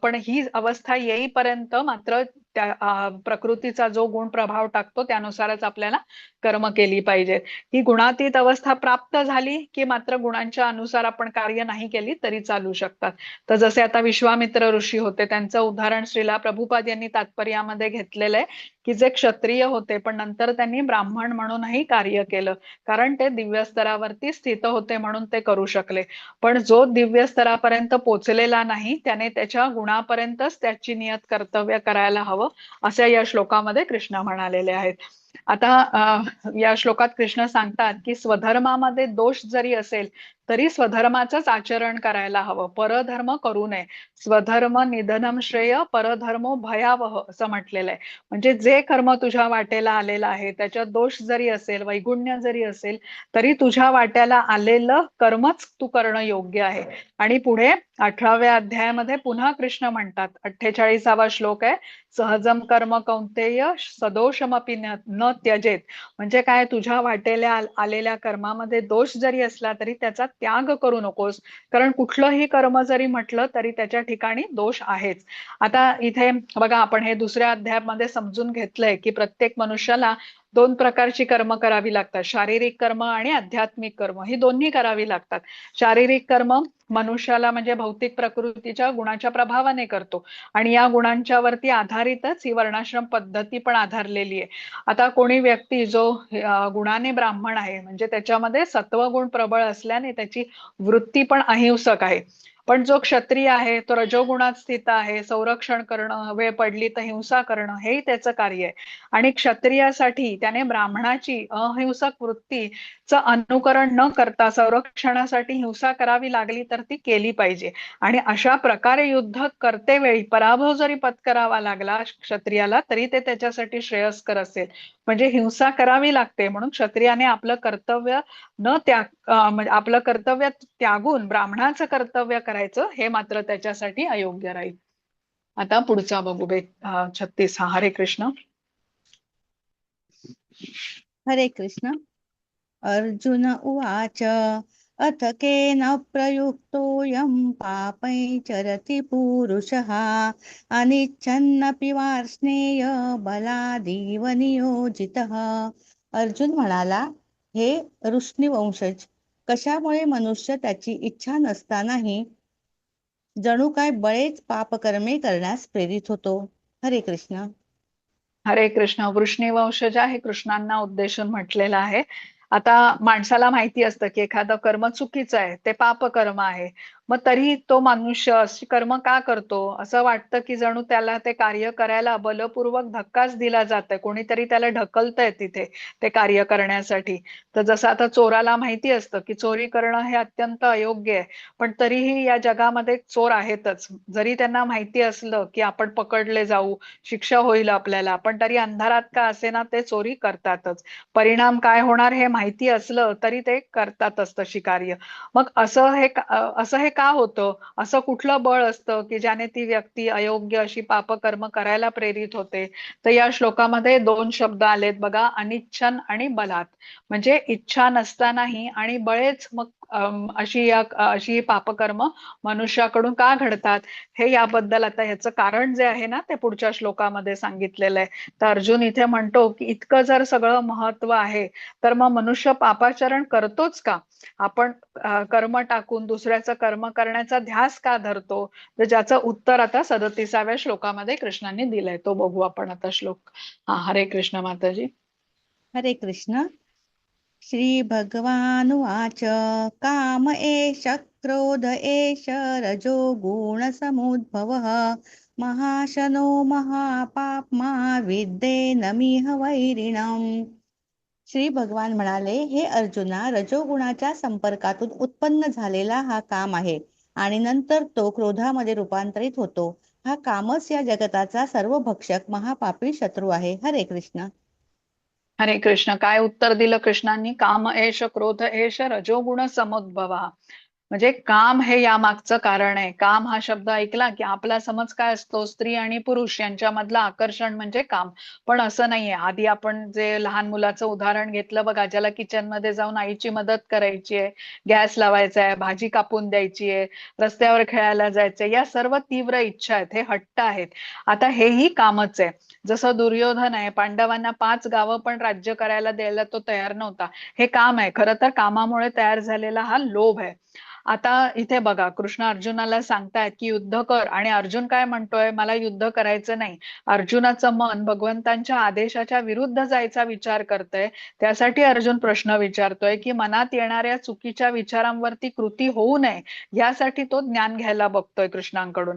पण ही अवस्था येईपर्यंत मात्र त्या प्रकृतीचा जो गुण प्रभाव टाकतो त्यानुसारच आपल्याला कर्म केली पाहिजेत. ही गुणातीत अवस्था प्राप्त झाली की मात्र गुणांच्या अनुसार आपण कार्य नाही केली तरी चालू शकतात. तर जसे आता विश्वामित्र ऋषी होते, त्यांचं उदाहरण श्रीला प्रभुपाद यांनी तात्पर्यामध्ये घेतलेलं आहे की जे क्षत्रिय होते पण नंतर त्यांनी ब्राह्मण म्हणूनही कार्य केलं, कारण ते दिव्य स्तरावरती स्थित होते म्हणून ते करू शकले. पण जो दिव्य स्तरापर्यंत पोचलेला नाही त्याने त्याच्या गुणापर्यंतच त्याची नियत कर्तव्य करायला हवं, असे या श्लोकामध्ये कृष्ण म्हणालेले आहेत. आता या श्लोकात कृष्ण सांगतात की स्वधर्मामध्ये दोष जरी असेल तरी स्वधर्माचंच आचरण करायला हवं, परधर्म करू नये. स्वधर्म निधनम श्रेय, परधर्मो भयावह असं म्हटलेलं आहे. म्हणजे जे कर्म तुझ्या वाटेला आलेलं आहे त्याच्यात दोष जरी असेल, वैगुण्य जरी असेल, तरी तुझ्या वाट्याला आलेलं कर्मच तू करणं योग्य आहे. आणि पुढे 18व्या अध्यायामध्ये पुन्हा कृष्ण म्हणतात, 48वा श्लोक आहे, सहजम कर्म कौंतेय सदोषमपि न त्यजेत. म्हणजे काय, तुझ्या वाटेला आलेल्या कर्मामध्ये दोष जरी असला तरी त्याचा त्याग करू नकोस, कारण कुठलंही कर्म जरी म्हटलं तरी त्याच्या ठिकाणी दोष आहेच. आता इथे बघा, आपण हे दुसऱ्या अध्यायामध्ये समजून घेतलंय की प्रत्येक मनुष्याला 2 प्रकारची कर्म करावी लागतात, शारीरिक कर्म आणि आध्यात्मिक कर्म, ही दोन्ही करावी लागतात. शारीरिक कर्म मनुष्याला म्हणजे भौतिक प्रकृतीच्या गुणाच्या प्रभावाने करतो आणि या गुणांच्या वरती आधारितच ही वर्णाश्रम पद्धती पण आधारलेली आहे. आता कोणी व्यक्ती जो गुणाने ब्राह्मण आहे, म्हणजे त्याच्यामध्ये सत्वगुण प्रबळ असल्याने त्याची वृत्ती पण अहिंसक आहे. पण जो क्षत्रिय आहे तो रजोगुणात स्थित आहे, संरक्षण करणं, वेळ पडली तर हिंसा करणं हेही त्याचं कार्य आहे. आणि क्षत्रियासाठी त्याने ब्राह्मणाची अहिंसक वृत्तीचं अनुकरण न करता संरक्षणासाठी हिंसा करावी लागली तर ती केली पाहिजे. आणि अशा प्रकारे युद्ध करते वेळी पराभव जरी पत्करावा लागला क्षत्रियाला तरी ते त्याच्यासाठी श्रेयस्कर असेल. म्हणजे हिंसा करावी लागते म्हणून क्षत्रियाने आपलं कर्तव्य न म्हणजे आपलं कर्तव्य त्यागून ब्राह्मणाचं कर्तव्य करायचं हे मात्र त्याच्यासाठी अयोग्य राहील. आता पुढचा बघू, 36 हा. हरे कृष्ण. हरे कृष्ण. अर्जुन उवाच अथ केन प्रयुक्तोऽयं पापैश्चरति पूरुषः अनिच्छन्नपि वार्ष्णेय बलादीव नियोजितः. अर्जुन म्हणाला, हे वंशज, कशामुळे मनुष्य त्याची इच्छा नसतानाही जणू काय बळेच पापकर्मे करण्यास प्रेरित होतो. हरे कृष्ण. हरे कृष्ण. वंशज हे कृष्णांना उद्देशून म्हटलेलं आहे. आता माणसाला माहिती असतं की एखादं कर्म चुकीचं आहे, ते पापकर्म आहे, मग तरी तो मनुष्य अशी कर्म का करतो, असं वाटतं की जणू त्याला ते कार्य करायला बलपूर्वक धक्काच दिला जातोय, कोणीतरी त्याला ढकलतंय तिथे ते कार्य करण्यासाठी. तर जसं आता चोराला माहिती असतं की चोरी करणं हे अत्यंत अयोग्य आहे, पण तरीही या जगामध्ये चोर आहेतच. जरी त्यांना माहिती असलं की आपण पकडले जाऊ, शिक्षा होईल आपल्याला, पण तरी अंधारात का असेना ते चोरी करतातच. परिणाम काय होणार हे माहिती असलं तरी ते करतातच तशी कार्य. मग असं हे का होतं? असं कुठलं बळ असतं की ज्याने ती व्यक्ती अयोग्य अशी पापकर्म करायला प्रेरित होते? तर या श्लोकामध्ये दोन शब्द आलेत बघा, अनिच्छन आणि बलात्. म्हणजे इच्छा नसतानाही आणि बळेच मग अशी पापकर्म मनुष्याकडून का घडतात, हे याबद्दल आता ह्याचं कारण जे आहे ना ते पुढच्या श्लोकामध्ये सांगितलेलं आहे. तर अर्जुन इथे म्हणतो की इतकं जर सगळं महत्व आहे तर मग मनुष्य पापाचरण करतोच का? आपण कर्म टाकून दुसऱ्याचं कर्म करण्याचा ध्यास का धरतो? तर ज्याचं उत्तर आता 37व्या श्लोकामध्ये कृष्णाने दिलंय. तो बघू आपण आता श्लोक. हरे कृष्ण माताजी. हरे कृष्ण. श्री भगवानुवाच काम एष क्रोध एष रजो गुणसमुद्भवः महाशनो महापाप्मा विद्धेनमिह वैरिणम्. श्री भगवान म्हणाले, हे अर्जुना, रजोगुणाच्या संपर्कातून उत्पन्न झालेला हा काम आहे आणि नंतर तो क्रोधामध्ये रूपांतरित होतो. हा कामच या जगताचा सर्व भक्षक महापापी शत्रू आहे. हरे कृष्ण. हरे कृष्ण. काय उत्तर दिलं कृष्णांनी? काम एष क्रोध एष रजोगुण समुद्भवा. म्हणजे काम हे यामागचं कारण आहे. काम हा शब्द ऐकला की आपला समज काय असतो, स्त्री आणि पुरुष यांच्यामधलं आकर्षण म्हणजे काम. पण असं नाहीये. आधी आपण जे लहान मुलाचं उदाहरण घेतलं बघा, ज्याला किचन मध्ये जाऊन आईची मदत करायची आहे, गॅस लावायचा आहे, भाजी कापून द्यायची आहे, रस्त्यावर खेळायला जायचंय, या सर्व तीव्र इच्छा आहेत, हे हट्ट आहेत. आता हेही कामच आहे. जसं दुर्योधन आहे, पांडवांना 5 गावं पण राज्य करायला द्यायला तो तयार नव्हता. हे काम आहे. खरं तर कामामुळे तयार झालेला हा लोभ आहे. आता इथे बघा, कृष्ण अर्जुनाला सांगतायत की युद्ध कर, आणि अर्जुन काय म्हणतोय? मला युद्ध करायचं नाही. अर्जुनाचं मन भगवंतांच्या आदेशाच्या विरुद्ध जायचा विचार करतय. त्यासाठी अर्जुन प्रश्न विचारतोय की मनात येणाऱ्या चुकीच्या विचारांवरती कृती होऊ नये, यासाठी तो ज्ञान घ्यायला बघतोय कृष्णांकडून.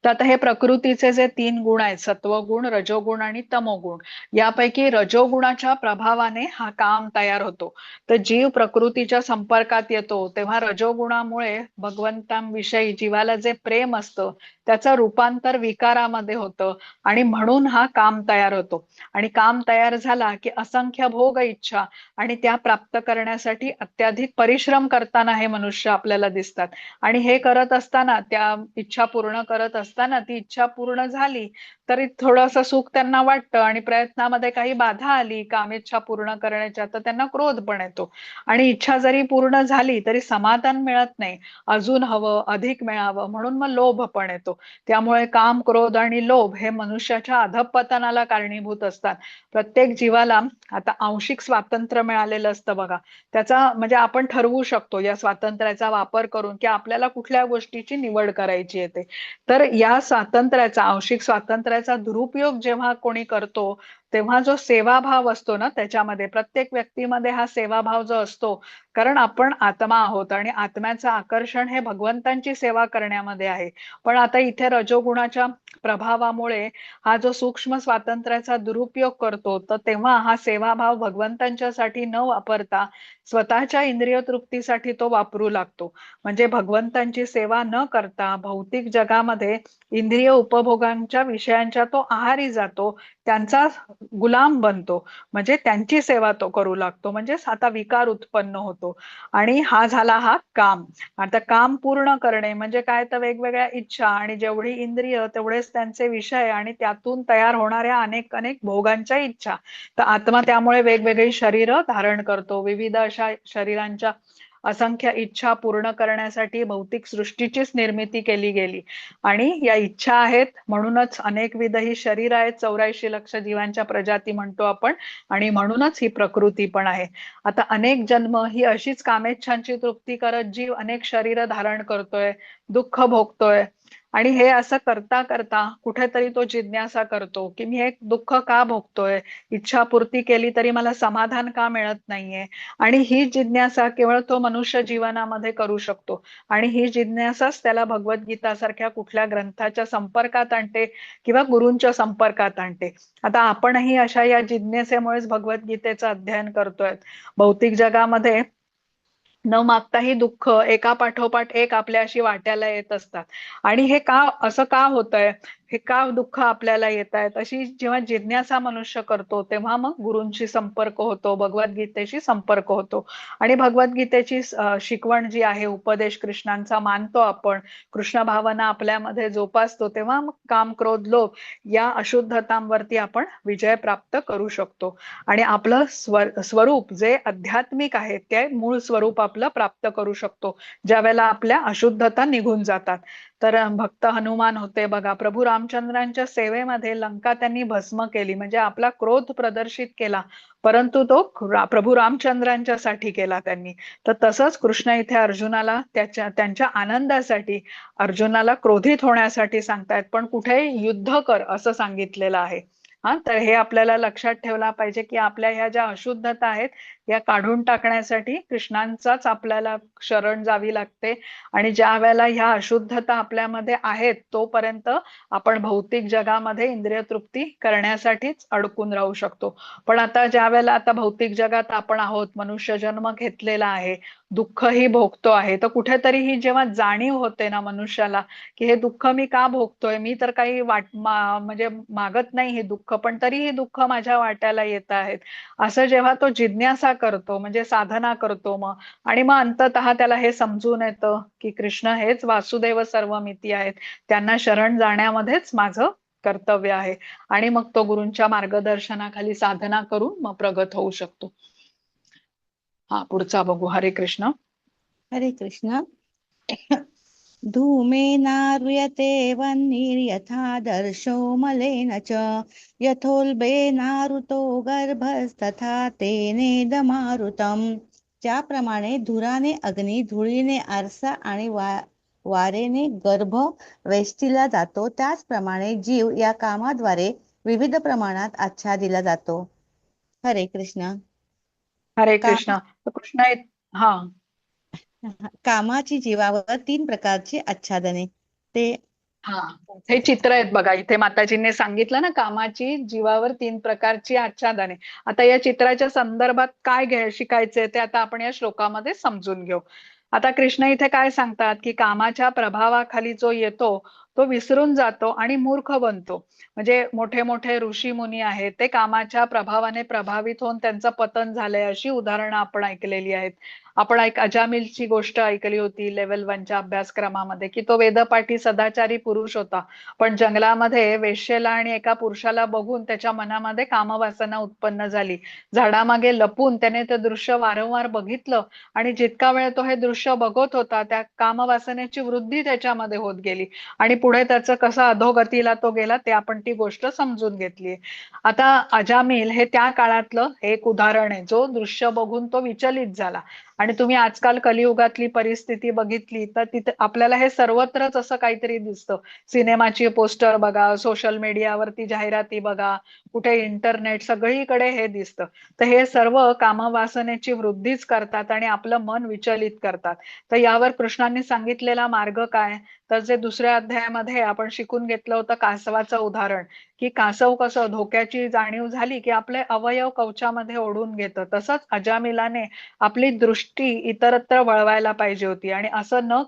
तर आता हे प्रकृतीचे जे 3 गुण आहेत, सत्वगुण, रजोगुण आणि तमोगुण, यापैकी रजोगुणाच्या प्रभावाने हा काम तयार होतो. तर जीव प्रकृतीच्या संपर्कात येतो तेव्हा रजोगुणामुळे भगवंतांविषयी जीवाला जे प्रेम असतं त्याचं रूपांतर विकारामध्ये होतं, आणि म्हणून हा काम तयार होतो. आणि काम तयार झाला की असंख्य भोग इच्छा आणि त्या प्राप्त करण्यासाठी अत्याधिक परिश्रम करताना हे मनुष्य आपल्याला दिसतात. आणि हे करत असताना, त्या इच्छा पूर्ण करत असताना, ती इच्छा पूर्ण झाली तरी थोडंसं सुख त्यांना वाटतं, आणि प्रयत्नामध्ये काही बाधा आली कामेच्छा पूर्ण करण्याच्या तर त्यांना क्रोध पण येतो. आणि इच्छा जरी पूर्ण झाली तरी समाधान मिळत नाही, अजून हवं, अधिक मिळावं, म्हणून मग लोभ पण येतो. त्यामुळे काम, क्रोध आणि लोभ हे मनुष्याच्या अधःपतनाला कारणीभूत असतात. प्रत्येक जीवाला आता आंशिक स्वातंत्र्य मिळालेलं असतं बघा. त्याचा म्हणजे आपण ठरवू शकतो या स्वातंत्र्याचा वापर करून की आपल्याला कुठल्या गोष्टीची निवड करायची येते. तर या स्वातंत्र्याचा, आंशिक स्वातंत्र्याचा दुरुपयोग जेव्हा कोणी करतो, तेव्हा जो सेवाभाव असतो ना त्याच्यामध्ये, प्रत्येक व्यक्तीमध्ये हा सेवाभाव जो असतो, कारण आपण आत्मा आहोत आणि आत्म्याचं आकर्षण हे भगवंतांची सेवा करण्यामध्ये आहे. पण आता इथे रजोगुणाच्या प्रभावामुळे हा जो सूक्ष्म स्वातंत्र्याचा दुरुपयोग करतो, तर तेव्हा हा सेवाभाव भगवंतांच्यासाठी न वापरता स्वतःच्या इंद्रिय तृप्तीसाठी तो वापरू लागतो. म्हणजे भगवंतांची सेवा न करता भौतिक जगामध्ये इंद्रिय उपभोगांच्या विषयांच्या तो आहारी जातो, त्यांचा गुलाम बनतो. म्हणजे त्यांची सेवा तो करू लागतो. म्हणजे आता विकार उत्पन्न होतो. आणि हा झाला हा काम. आता काम पूर्ण करणे म्हणजे काय? तर वेगवेगळ्या इच्छा, आणि जेवढी इंद्रिय तेवढेच त्यांचे विषय, आणि त्यातून तयार होणाऱ्या अनेक अनेक भोगांच्या इच्छा. तर आत्मा त्यामुळे वेगवेगळी शरीर धारण करतो. विविध अशा शरीरांच्या असंख्य इच्छा पूर्ण करण्यासाठी भौतिक सृष्टीचीच निर्मिती केली गेली. आणि या इच्छा आहेत म्हणूनच अनेकविध ही शरीर आहेत, 84 लक्ष जीवांच्या प्रजाती म्हणतो आपण, आणि म्हणूनच ही प्रकृती पण आहे. आता अनेक जन्म ही अशीच कामेच्छांची तृप्ती करत जीव अनेक शरीर धारण करतोय, दुःख भोगतोय. आणि हे असं करता करता कुठेतरी तो जिज्ञासा करतो की मी हे दुःख का भोगतोय, इच्छापूर्ती केली तरी मला समाधान का मिळत नाहीये. आणि ही जिज्ञासा केवळ तो मनुष्य जीवनामध्ये करू शकतो. आणि ही जिज्ञासाच त्याला भगवद्गीता सारख्या कुठल्या ग्रंथाच्या संपर्कात आणते किंवा गुरूंच्या संपर्कात आणते. आता आपणही अशा या जिज्ञासेमुळेच भगवद्गीतेचं अध्ययन करतोय. भौतिक जगामध्ये न मागताही दुःख एका पाठोपाठ एक आपल्याशी वाट्याला येत असतात. आणि हे का असं का होतंय, हे का दुःख आपल्याला येत आहेत, अशी जेव्हा जिज्ञासा मनुष्य करतो तेव्हा मग गुरूंशी संपर्क होतो, भगवद्गीतेशी संपर्क होतो. आणि भगवद्गीतेची शिकवण जी आहे, उपदेश कृष्णांचा मानतो आपण, कृष्ण भावना आपल्यामध्ये जोपासतो, तेव्हा मग काम क्रोध लोभ या अशुद्धतांवरती आपण विजय प्राप्त करू शकतो. आणि आपलं स्वरूप जे आध्यात्मिक आहे ते मूळ स्वरूप आपलं प्राप्त करू शकतो ज्या वेळेला आपल्या अशुद्धता निघून जातात. तर भक्त हनुमान होते बघा, प्रभू रामचंद्रांच्या सेवेमध्ये लंका त्यांनी भस्म केली, म्हणजे आपला क्रोध प्रदर्शित केला, परंतु तो प्रभू रामचंद्रांच्यासाठी केला त्यांनी. तर तसंच कृष्ण इथे अर्जुनाला त्यांच्या आनंदासाठी, अर्जुनाला क्रोधित होण्यासाठी सांगतायत, पण कुठे युद्ध कर असं सांगितलेलं आहे. हा, तर हे आपल्याला लक्षात ठेवला पाहिजे की आपल्या ह्या ज्या अशुद्धता आहेत या काढून टाकण्यासाठी कृष्णांचाच आपल्याला शरण जावी लागते. आणि ज्या वेळेला ह्या अशुद्धता आपल्यामध्ये आहेत तोपर्यंत आपण भौतिक जगामध्ये इंद्रिय तृप्ती करण्यासाठीच अडकून राहू शकतो. पण आता ज्या वेळेला आता भौतिक जगात आपण आहोत, मनुष्य जन्म घेतलेला आहे, दुःखही भोगतो आहे, तर कुठेतरी ही जेव्हा जाणीव होते ना मनुष्याला की हे दुःख मी का भोगतोय, मी तर काही म्हणजे मागत नाही हे दुःख, पण तरी हे दुःख माझ्या वाट्याला येत आहेत, असं जेव्हा तो जिज्ञासा करतो, म्हणजे साधना करतो मग, आणि मग अंततः त्याला हे समजून येतं की कृष्ण हेच वासुदेव सर्वमिती आहेत, त्यांना शरण जाण्यामध्येच माझं कर्तव्य आहे. आणि मग तो गुरूंच्या मार्गदर्शनाखाली साधना करून मग प्रगत होऊ शकतो. हा, पुढचा बघू. हरे कृष्ण. हरे कृष्ण. धूमेनाव्रियते वह्निर्यथा दर्शो मलेन च यथोल्बेनावृतो गर्भस्तथा तेनेदमारुतम्. ज्याप्रमाणे धुराने अग्नी, धुळीने आरसा आणि वारेने गर्भ वेष्टीला जातो, त्याचप्रमाणे जीव या कामाद्वारे विविध प्रमाणात आच्छादिला जातो. हरे कृष्ण. हरे काम कृष्ण. तर कृष्ण हा कामाची जीवावर 3 प्रकारची आच्छादने. ते हा, हे चित्र आहेत बघा, इथे माताजींनी सांगितलं ना, कामाची जीवावर 3 प्रकारची आच्छादने. आता या चित्राच्या संदर्भात काय शिकायचंय ते आता आपण या श्लोकामध्ये समजून घेऊ. आता कृष्ण इथे काय सांगतात की कामाच्या प्रभावाखाली जो येतो तो विसरून जातो आणि मूर्ख बनतो. म्हणजे मोठे मोठे ऋषी मुनी आहेत, ते कामाच्या प्रभावाने प्रभावित होऊन त्यांचं पतन झालंय, अशी उदाहरणं आपण ऐकलेली आहेत. आपण अजामिलची गोष्ट ऐकली होती लेव्हल 1च्या अभ्यासक्रमामध्ये, की तो वेदपाठी सदाचारी पुरुष होता, पण जंगलामध्ये वेश्येला आणि एका पुरुषाला बघून त्याच्या मनामध्ये कामवासना उत्पन्न झाली. झाडामागे लपून त्याने ते दृश्य वारंवार बघितलं आणि जितका वेळ तो हे दृश्य बघत होता त्या कामवासनेची वृद्धी त्याच्यामध्ये होत गेली आणि पुढे त्याचं कसं अधोगतीला तो गेला ते आपण ती गोष्ट समजून घेतली. आता अजामिल हे त्या काळातलं एक उदाहरण आहे, जो दृश्य बघून तो विचलित झाला. आणि तुम्ही आजकाल कलियुगातली परिस्थिती बघितली तर तिथे आपल्याला हे सर्वत्रच असं काहीतरी दिसतं. सिनेमाची पोस्टर बघा, सोशल मीडियावरती जाहिराती बघा, कुठे इंटरनेट, सगळीकडे हे दिसतं. तर हे सर्व कामवासनेची वृद्धीच करतात आणि आपलं मन विचलित करतात. तर यावर कृष्णांनी सांगितलेला मार्ग काय, तर जे दुसऱ्या अध्यायामध्ये आपण शिकून घेतलं होतं कासवाचं उदाहरण, की कासव कसं धोक्याची जाणीव झाली की आपले अवयव कवचामध्ये ओढून घेतं, तसंच अजामिलाने आपली दृष्टी इतरत्र वळवायला पाहिजे होती. आणि असं न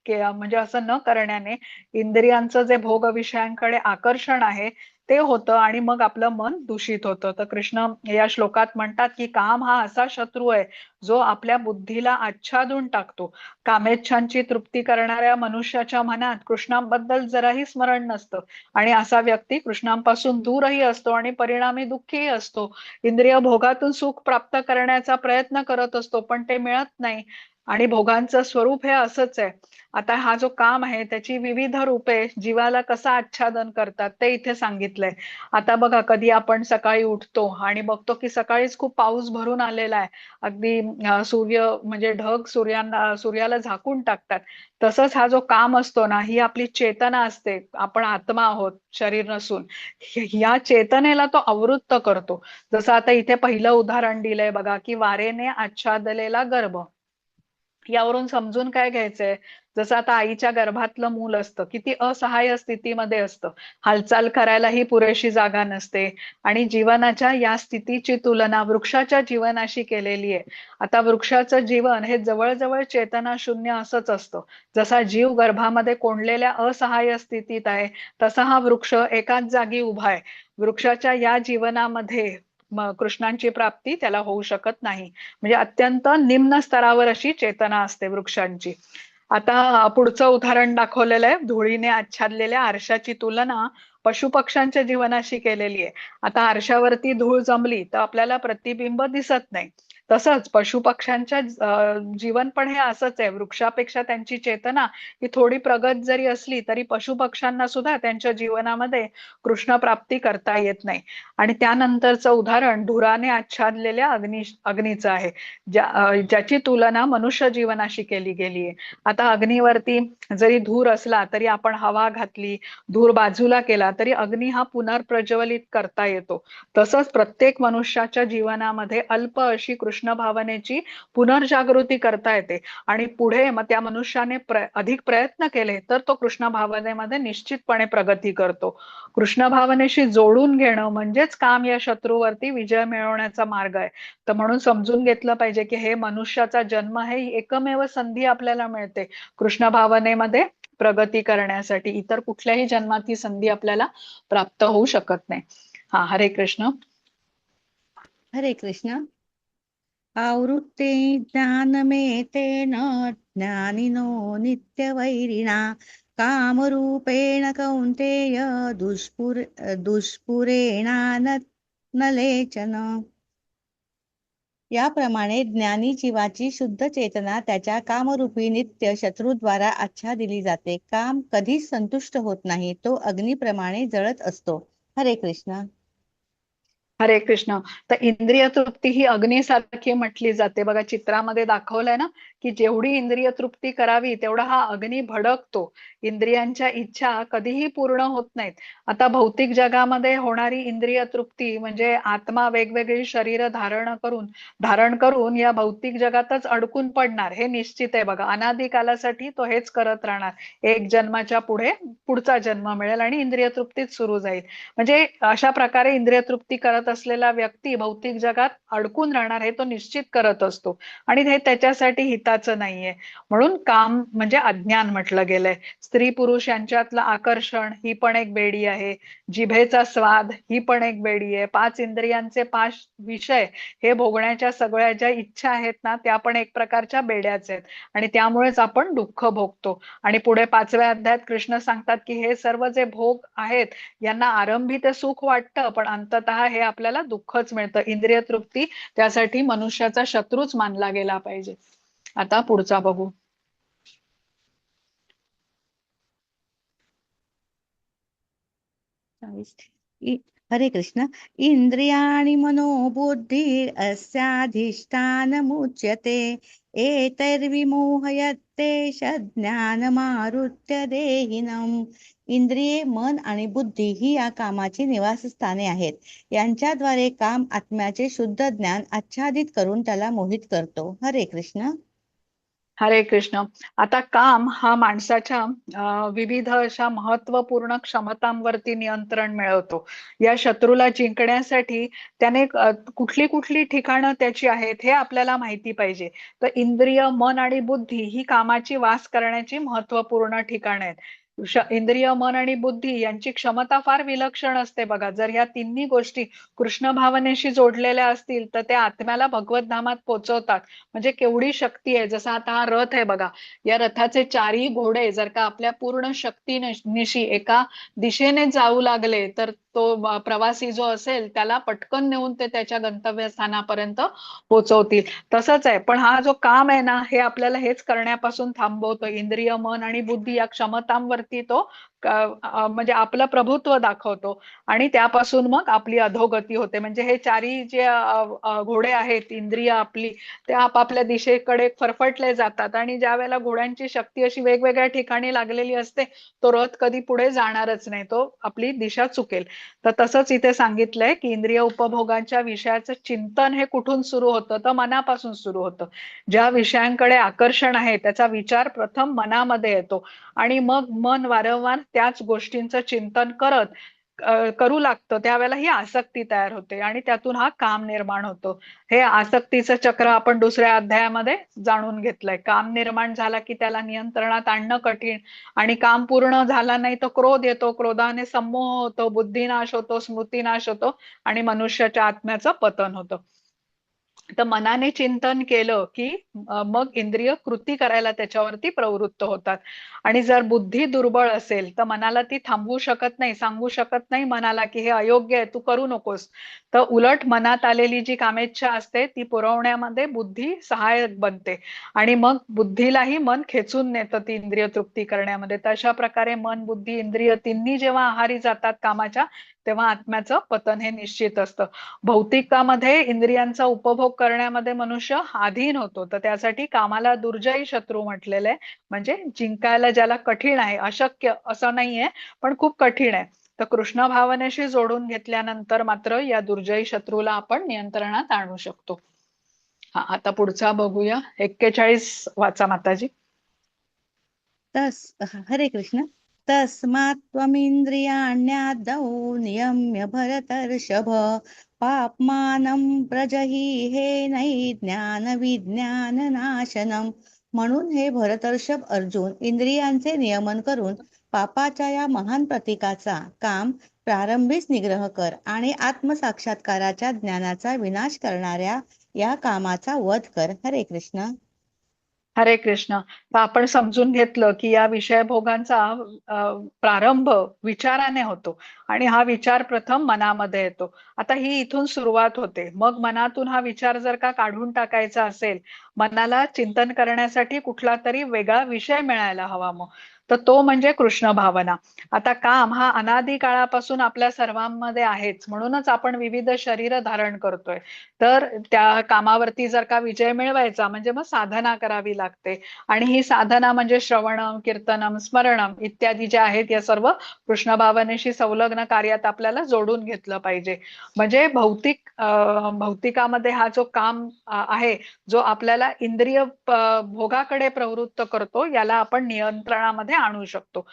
म्हणजे असं न करण्याने इंद्रियांचं जे भोग विषयांकडे आकर्षण आहे ते होतं आणि मग आपलं मन दूषित होतं. तर कृष्ण या श्लोकात म्हणतात की काम हा असा शत्रू आहे जो आपल्या बुद्धीला आच्छादून टाकतो. कामेच्छांची तृप्ती करणाऱ्या मनुष्याच्या मनात कृष्णाबद्दल जराही स्मरण नसतं आणि असा व्यक्ती कृष्णांपासून दूरही असतो आणि परिणामी दुःखीही असतो. इंद्रिय भोगातून सुख प्राप्त करण्याचा प्रयत्न करत असतो पण ते मिळत नाही आणि भोगांचं स्वरूप हे असंच आहे. आता हा जो काम आहे त्याची विविध रूपे जीवाला कसं आच्छादन करतात ते इथे सांगितलंय. आता बघा, कधी आपण सकाळी उठतो आणि बघतो की सकाळीच खूप पाऊस भरून आलेला आहे, अगदी सूर्य म्हणजे ढग सूर्याला झाकून टाकतात. तसंच हा जो काम असतो ना, ही आपली चेतना असते, आपण आत्मा आहोत, शरीर नसून, या चेतनेला तो आवृत्त करतो. जसं आता इथे पहिलं उदाहरण दिलंय बघा, की वारेने आच्छादलेला गर्भ, यावरून समजून काय घ्यायचंय, जसं आता आईच्या गर्भातलं मूल असतं, किती असहाय्य स्थितीमध्ये असतं, हालचाल करायलाही पुरेशी जागा नसते, आणि जीवनाच्या या स्थितीची तुलना वृक्षाच्या जीवनाशी केलेली आहे. आता वृक्षाचं जीवन हे जवळजवळ चेतना शून्य असंच असतं. जसा जीव गर्भामध्ये कोंडलेल्या असहाय्य स्थितीत आहे, तसा हा वृक्ष एकाच जागी उभा आहे. वृक्षाच्या या जीवनामध्ये कृष्णांची प्राप्ती त्याला होऊ शकत नाही. म्हणजे अत्यंत निम्न स्तरावर अशी चेतना असते वृक्षांची. आता पुढचं उदाहरण दाखवलेलं आहे, धुळीने आच्छादलेल्या आरशाची तुलना पशुपक्ष्यांच्या जीवनाशी केलेली आहे. आता आरशावरती धूळ जमली तर आपल्याला प्रतिबिंब दिसत नाही. तसंच पशुपक्ष्यांच्या जीवन पण हे असंच आहे. वृक्षापेक्षा त्यांची चेतना ही थोडी प्रगत जरी असली तरी पशुपक्ष्यांना सुद्धा त्यांच्या जीवनामध्ये कृष्ण प्राप्ती करता येत नाही. आणि त्यानंतरचं उदाहरण धुराने आच्छादलेल्या अग्नीचं आहे, ज्याची तुलना मनुष्य जीवनाशी केली गेली आहे. आता अग्नीवरती जरी धूर असला तरी आपण हवा घातली, धूर बाजूला केला तरी अग्नी हा पुनर्प्रज्वलित करता येतो. तसंच प्रत्येक मनुष्याच्या जीवनामध्ये अल्प अशी कृष्ण भावनेची पुनर्जागृती करता येते, आणि पुढे मग त्या मनुष्याने अधिक प्रयत्न केले तर तो कृष्ण भावनेमध्ये निश्चितपणे प्रगती करतो. कृष्ण भावनेशी जोडून घेणं म्हणजेच काम या शत्रूवरती विजय मिळवण्याचा मार्ग आहे. तर म्हणून समजून घेतलं पाहिजे की हे मनुष्याचा जन्म हे एकमेव संधी आपल्याला मिळते कृष्ण भावनेमध्ये प्रगती करण्यासाठी. इतर कुठल्याही जन्मात ही संधी आपल्याला प्राप्त होऊ शकत नाही. हा, हरे कृष्ण. हरे कृष्ण. आवृत्ते ज्ञानमेतेन ज्ञानिनो नित्यवैरिणा कामरूपेण कौन्तेय दुष्पुरेणानलेचन. याप्रमाणे ज्ञानी जीवाची शुद्ध चेतना त्याच्या कामरूपी नित्य शत्रूद्वारा आच्छादिली जाते. काम कधीच संतुष्ट होत नाही, तो अग्नीप्रमाणे जळत असतो. हरे कृष्ण. हरे कृष्ण. तर इंद्रिय तृप्ती ही अग्नीसारखी म्हटली जाते बघा. चित्रामध्ये दाखवलंय ना की जेवढी इंद्रिय तृप्ती करावी तेवढा हा अग्नी भडकतो. इंद्रियांच्या इच्छा कधीही पूर्ण होत नाहीत. आता भौतिक जगामध्ये होणारी इंद्रिय तृप्ती म्हणजे आत्मा वेगवेगळी शरीर धारण करून या भौतिक जगातच अडकून पडणार हे निश्चित आहे बघा. अनादी कालासाठी तो हेच करत राहणार. एक जन्माच्या पुढे पुढचा जन्म मिळेल आणि इंद्रिय तृप्तीच सुरू जाईल. म्हणजे अशा प्रकारे इंद्रिय तृप्ती करत असलेला व्यक्ती भौतिक जगात अडकून राहणार हे तो निश्चित करत असतो, आणि हे त्याच्यासाठी हिताचं नाहीये. म्हणून काम म्हणजे अज्ञान म्हटलं गेलंय. स्त्री पुरुष यांच्यातलं आकर्षण ही पण एक बेडी आहे. जिभेचा स्वाद ही पण एक बेडी आहे. 5 इंद्रियांचे 5 विषय हे भोगण्याच्या सगळ्या ज्या इच्छा आहेत ना त्या पण एक प्रकारच्या बेड्याच आहेत, आणि त्यामुळेच आपण दुःख भोगतो. आणि पुढे 5व्या अध्यायात कृष्ण सांगतात की हे सर्व जे भोग आहेत यांना आरंभी ते सुख वाटतं, पण अंततः हे आपल्याला दुःखच मिळतं. इंद्रिय तृप्ती त्यासाठी मनुष्याचा शत्रूच मानला गेला पाहिजे. आता पुढचा बघू. हरे कृष्ण. इंद्रियाणि मनोबुद्धिर् अस्याधिष्ठानमुच्यते एतैर्विमोहयते ज्ञानमारुत्य देहिनम्. इंद्रिये, मन आणि बुद्धी ही या कामाची निवासस्थाने आहेत. यांच्याद्वारे काम आत्म्याचे शुद्ध ज्ञान आच्छादित करून त्याला मोहित करतो. हरे कृष्ण. हरे कृष्ण. आता काम हा माणसाच्या विविध अशा महत्वपूर्ण क्षमतांवरती नियंत्रण मिळवतो. या शत्रूला जिंकण्यासाठी त्याने कुठली कुठली ठिकाणं त्याची आहेत हे आपल्याला माहिती पाहिजे. तर इंद्रिय, मन आणि बुद्धी ही कामाची वास करण्याची महत्वपूर्ण ठिकाणं आहेत. इंद्रिय, मन आणि बुद्धी यांची क्षमता फार विलक्षण असते बघा. जर या तिन्ही गोष्टी कृष्ण भावनेशी जोडलेल्या असतील तर त्या आत्म्याला भगवत धामात पोहोचवतात. म्हणजे केवढी शक्ती आहे. जसा आता हा रथ आहे बघा, या रथाचे चारही घोडे जर का आपल्या पूर्ण शक्तीनिशी एका दिशेने जाऊ लागले तर तो प्रवासी जो असेल त्याला पटकन नेऊन ते त्याच्या गंतव्यस्थानापर्यंत पोहोचवतील. तसंच आहे. पण हा जो काम आहे ना हे आपल्याला हेच करण्यापासून थांबवतो. इंद्रिय, मन आणि बुद्धी या क्षमतांवरती तो म्हणजे आपलं प्रभुत्व दाखवतो, आणि त्यापासून मग आपली अधोगती होते. म्हणजे हे चारही जे घोडे आहेत, इंद्रिय आपली, ते आपापल्या दिशेकडे फरफटले जातात, आणि ज्या वेळेला घोड्यांची शक्ती अशी वेगवेगळ्या ठिकाणी लागलेली असते तो रथ कधी पुढे जाणारच नाही, तो आपली दिशा चुकेल. तर तसंच इथे सांगितलंय की इंद्रिय उपभोगांच्या विषयाचं चिंतन हे कुठून सुरू होतं, तर मनापासून सुरू होतं. ज्या विषयांकडे आकर्षण आहे त्याचा विचार प्रथम मनामध्ये येतो आणि मग मन वारंवार त्याच गोष्टींचं चिंतन करत करू लागतं, त्यावेळेला ही आसक्ती तयार होते आणि त्यातून हा काम निर्माण होतो. हे आसक्तीचं चक्र आपण दुसऱ्या अध्यायामध्ये जाणून घेतलंय. काम निर्माण झाला की त्याला नियंत्रणात आणणं कठीण आणि काम पूर्ण झाला नाही तर क्रोध येतो, क्रोधाने संमोह होतो, बुद्धिनाश होतो, स्मृतीनाश होतो आणि मनुष्याच्या आत्म्याचं पतन होतं. तर मनाने चिंतन केलं की मग इंद्रिय कृती करायला त्याच्यावरती प्रवृत्त होतात. आणि जर बुद्धी दुर्बळ असेल तर मनाला ती थांबवू शकत नाही, सांगू शकत नाही मनाला की हे अयोग्य आहे, तू करू नकोस. तर उलट मनात आलेली जी कामेच्छा असते ती पुरवण्यामध्ये बुद्धी सहाय्यक बनते आणि मग बुद्धीलाही मन खेचून नेतं ती इंद्रिय तृप्ती करण्यामध्ये. तर अशा प्रकारे मन, बुद्धी, इंद्रिय तिन्ही जेव्हा आहारी जातात कामाच्या, तेव्हा आत्म्याचं पतन हे निश्चित असतं. भौतिकामध्ये इंद्रियांचा उपभोग करण्यामध्ये मनुष्य अधीन होतो, तर त्यासाठी कामाला दुर्जयी शत्रू म्हटलेलं आहे. म्हणजे जिंकायला ज्याला कठीण आहे, अशक्य असं नाहीये, पण खूप कठीण आहे. तर कृष्ण भावनेशी जोडून घेतल्यानंतर मात्र या दुर्जयी शत्रूला आपण नियंत्रणात आणू शकतो. हा, आता पुढचा बघूया. 41 वाचा माताजी. हरे कृष्ण. तस्मात् त्वमिन्द्रियाण्यादौ नियम्य भरतर्षभ पाप्मानं प्रजहीहेनै ज्ञानविज्ञाननाशनम्. म्हणून हे भरतर्षभ अर्जुन, इंद्रियांचे नियमन करून पापाच्या या महान प्रतीकाचा काम प्रारंभीच निग्रह कर आणि आत्मसाक्षात्काराच्या ज्ञानाचा विनाश करणाऱ्या या कामाचा वध कर. हरे कृष्ण. हरे कृष्ण. तर आपण समजून घेतलं की या विषयभोगांचा प्रारंभ विचाराने होतो आणि हा विचार प्रथम मनामध्ये येतो. आता ही इथून सुरुवात होते. मग मनातून हा विचार जर का काढून टाकायचा असेल, मनाला चिंतन करण्यासाठी कुठला तरी वेगळा विषय मिळायला हवा मग, तर तो म्हणजे कृष्ण भावना. आता काम हा अनादी काळापासून आपल्या सर्वांमध्ये आहेच, म्हणूनच आपण विविध शरीर धारण करतोय. तर त्या कामावरती जर का विजय मिळवायचा म्हणजे मग साधना करावी लागते आणि ही साधना म्हणजे श्रवणम, कीर्तनम, स्मरणम इत्यादी जे आहेत या सर्व कृष्ण भावनेशी संलग्न कार्यात आपल्याला जोडून घेतलं पाहिजे. म्हणजे भौतिकामध्ये हा जो काम आहे, जो आपल्याला इंद्रिय भोगाकडे प्रवृत्त करतो, याला आपण नियंत्रणामध्ये आणू शकतो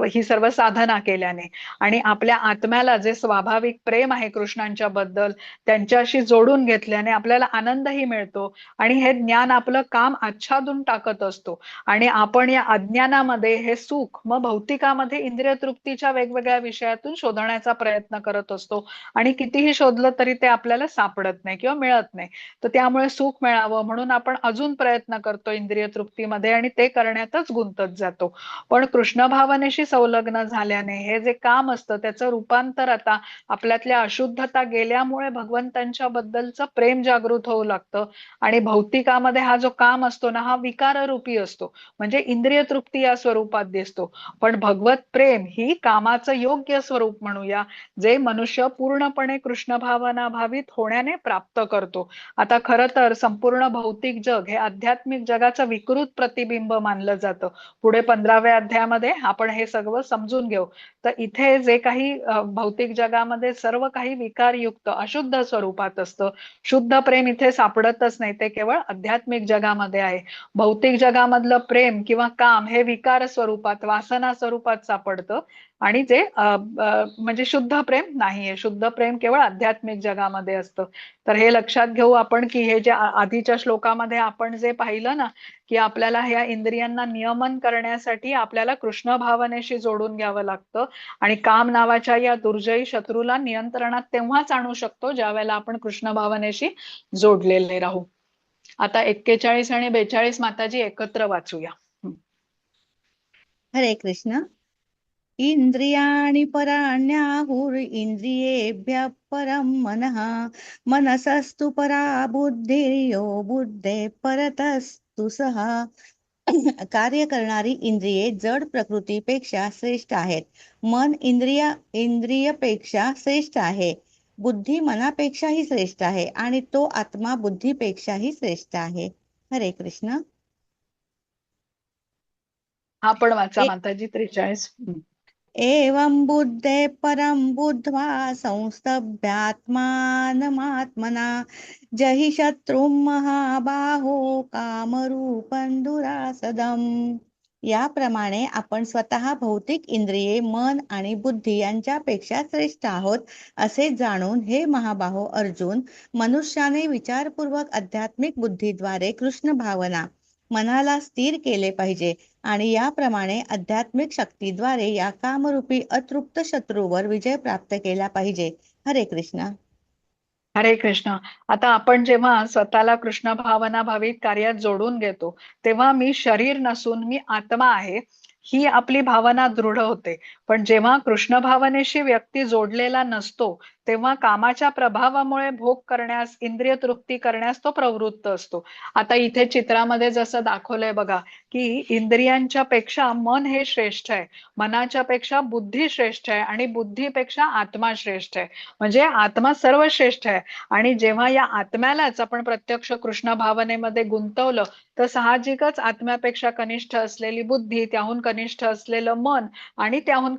ही सर्व साधना केल्याने. आणि आपल्या आत्म्याला जे स्वाभाविक प्रेम आहे कृष्णांच्या बद्दल, त्यांच्याशी जोडून घेतल्याने आपल्याला आनंदही मिळतो आणि हे ज्ञान आपलं काम आच्छादून टाकत असतो आणि आपण या अज्ञानामध्ये हे सुख मग भौतिकामध्ये इंद्रिय तृप्तीच्या वेगवेगळ्या विषयातून शोधण्याचा प्रयत्न करत असतो आणि कितीही शोधलं तरी ते आपल्याला सापडत नाही किंवा मिळत नाही. तर त्यामुळे सुख मिळावं म्हणून आपण अजून प्रयत्न करतो इंद्रिय तृप्तीमध्ये आणि ते करण्यातच गुंतत जातो. पण कृष्ण भावनेशी संलग्न झाल्याने हे जे काम असतं त्याचं रूपांतर आता आपल्यातल्या अशुद्धता गेल्यामुळे भगवंतांच्या बद्दलचं प्रेम जागृत होऊ लागतं आणि भौतिकामध्ये हा जो काम असतो ना, हा विकार रूपी असतो, म्हणजे इंद्रिय तृप्ती या स्वरूपात दिसतो. पण भगवत प्रेम ही कामाचं योग्य स्वरूप म्हणूया, जे मनुष्य पूर्णपणे कृष्ण भावना भावित होण्याने प्राप्त करतो. आता खरं तर संपूर्ण भौतिक जग हे आध्यात्मिक जगाचं विकृत प्रतिबिंब मानलं जातं. पुढे 15व्या अध्यायामध्ये आपण हे सगळं समजून घेऊ. तर इथे जे काही भौतिक जगामध्ये सर्व काही विकारयुक्त अशुद्ध स्वरूपात असतं. शुद्ध प्रेम इथे सापडतच नाही, ते केवळ आध्यात्मिक जगामध्ये आहे. भौतिक जगामधलं प्रेम किंवा काम हे विकार स्वरूपात, वासना स्वरूपात सापडतं आणि जे म्हणजे शुद्ध प्रेम नाहीये. शुद्ध प्रेम केवळ आध्यात्मिक जगामध्ये असतं. तर हे लक्षात घेऊ आपण की हे जे आधीच्या श्लोकामध्ये आपण जे पाहिलं ना, की आपल्याला ह्या इंद्रियांना नियमन करण्यासाठी आपल्याला कृष्ण भावनेशी जोडून घ्यावं लागतं आणि काम नावाच्या या दुर्जयी शत्रूला नियंत्रणात तेव्हाच आणू शकतो ज्या वेळेला आपण कृष्ण भावनेशी जोडलेले राहू. आता 41 आणि 42 माताजी एकत्र वाचूया. हरे कृष्ण. इंद्रियाणि पराण्याहुर् इंद्रियेभ्यः परं मनः मनसस्तु परा बुद्धिर्यो बुद्धे परतस्तु सः. कार्य करणारी इंद्रिये जड प्रकृतीपेक्षा श्रेष्ठ आहेत. मन इंद्रियपेक्षा श्रेष्ठ आहे. बुद्धी मनापेक्षाही श्रेष्ठ आहे आणि तो आत्मा बुद्धीपेक्षाही श्रेष्ठ आहे. हरे कृष्ण. हा पण वाचा एक माताजी 43. एवं बुद्धे परं बुद्ध्वा संस्तभ्यात्मानमात्मना जहि शत्रुं महाबाहो कामरूपं दुरासदम्. याप्रमाणे आपण स्वतः भौतिक इंद्रिये, मन आणि बुद्धी यांच्यापेक्षा श्रेष्ठ आहोत असे जाणून हे महाबाहो अर्जुन, मनुष्याने विचारपूर्वक आध्यात्मिक बुद्धीद्वारे कृष्ण भावना मनाला स्थिर केले पाहिजे आणि याप्रमाणे आध्यात्मिक शक्तीद्वारे या कामरूपी अतृप्त शत्रूवर विजय प्राप्त केला पाहिजे. हरे कृष्ण. हरे कृष्ण. आता आपण जेव्हा स्वतःला कृष्ण भावना भावित कार्यात जोडून घेतो तेव्हा मी शरीर नसून मी आत्मा आहे ही आपली भावना दृढ होते. पण जेव्हा कृष्ण भावनेशी व्यक्ती जोडलेला नसतो तेव्हा कामाच्या प्रभावामुळे भोग करण्यास, इंद्रिय तृप्ती करण्यास तो प्रवृत्त असतो. आता इथे चित्रामध्ये जसं दाखवलंय बघा की इंद्रियांच्या पेक्षा मन हे श्रेष्ठ आहे, मनाच्या पेक्षा बुद्धी श्रेष्ठ आहे आणि बुद्धीपेक्षा आत्मा श्रेष्ठ आहे. म्हणजे आत्मा सर्वश्रेष्ठ आहे. आणि जेव्हा या आत्म्यालाच आपण प्रत्यक्ष कृष्ण भावनेमध्ये गुंतवलं तर साहजिकच आत्म्यापेक्षा कनिष्ठ असलेली बुद्धी, त्याहून कनिष्ठ असलेलं मन आणि त्याहून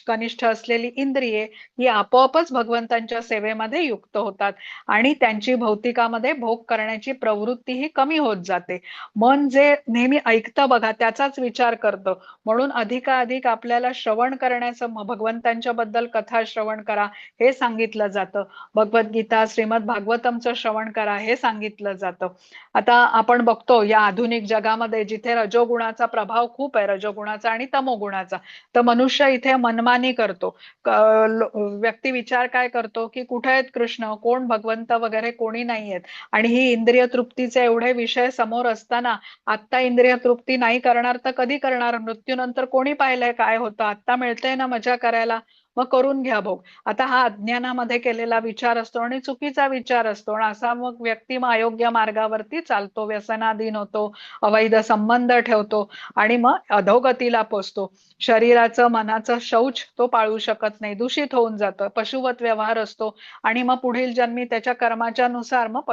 कनिष्ठ असलेली इंद्रिये ही आपोआपच भगवंतांच्या सेवेमध्ये युक्त होतात आणि त्यांची भौतिकामध्ये भोग करण्याची प्रवृत्ती ही कमी होत जाते. मन जे नेहमी ऐकतं बघा त्याचाच विचार करतं, म्हणून अधिकाधिक आपल्याला श्रवण करण्याचं, भगवंतांच्या बद्दल कथा श्रवण करा हे सांगितलं जातं. भगवद्गीता, श्रीमद भागवतमचं श्रवण करा हे सांगितलं जातं. आता आपण बघतो या आधुनिक जगामध्ये जिथे रजोगुणाचा प्रभाव खूप आहे, रजोगुणाचा आणि तमोगुणाचा, तर मनुष्य इथे मनमानी करतो. व्यक्ती विचार काय करतो की कुठे आहेत कृष्ण, कोण भगवंत वगैरे कोणी नाहीयेत. आणि ही इंद्रिय तृप्तीचे एवढे विषय समोर असताना आता इंद्रिय तृप्ती नाही करणार तर कधी करणार? मृत्यूनंतर कोणी पाहिलंय काय होतं? आता मिळतंय ना मजा करायला, मग करून घ्या भोग. आता हा अज्ञानामध्ये केलेला विचार असतो आणि चुकीचा विचार असतो आणि असा मग व्यक्ती मग अयोग्य मार्गावरती चालतो, व्यसनाधीन होतो, अवैध संबंध ठेवतो आणि मग अधोगतीला पोचतो. शरीराचं, मनाचं शौच तो पाळू शकत नाही, दूषित होऊन जातं, पशुवत व्यवहार असतो आणि मग पुढील जन्मी त्याच्या कर्माच्या नुसार मग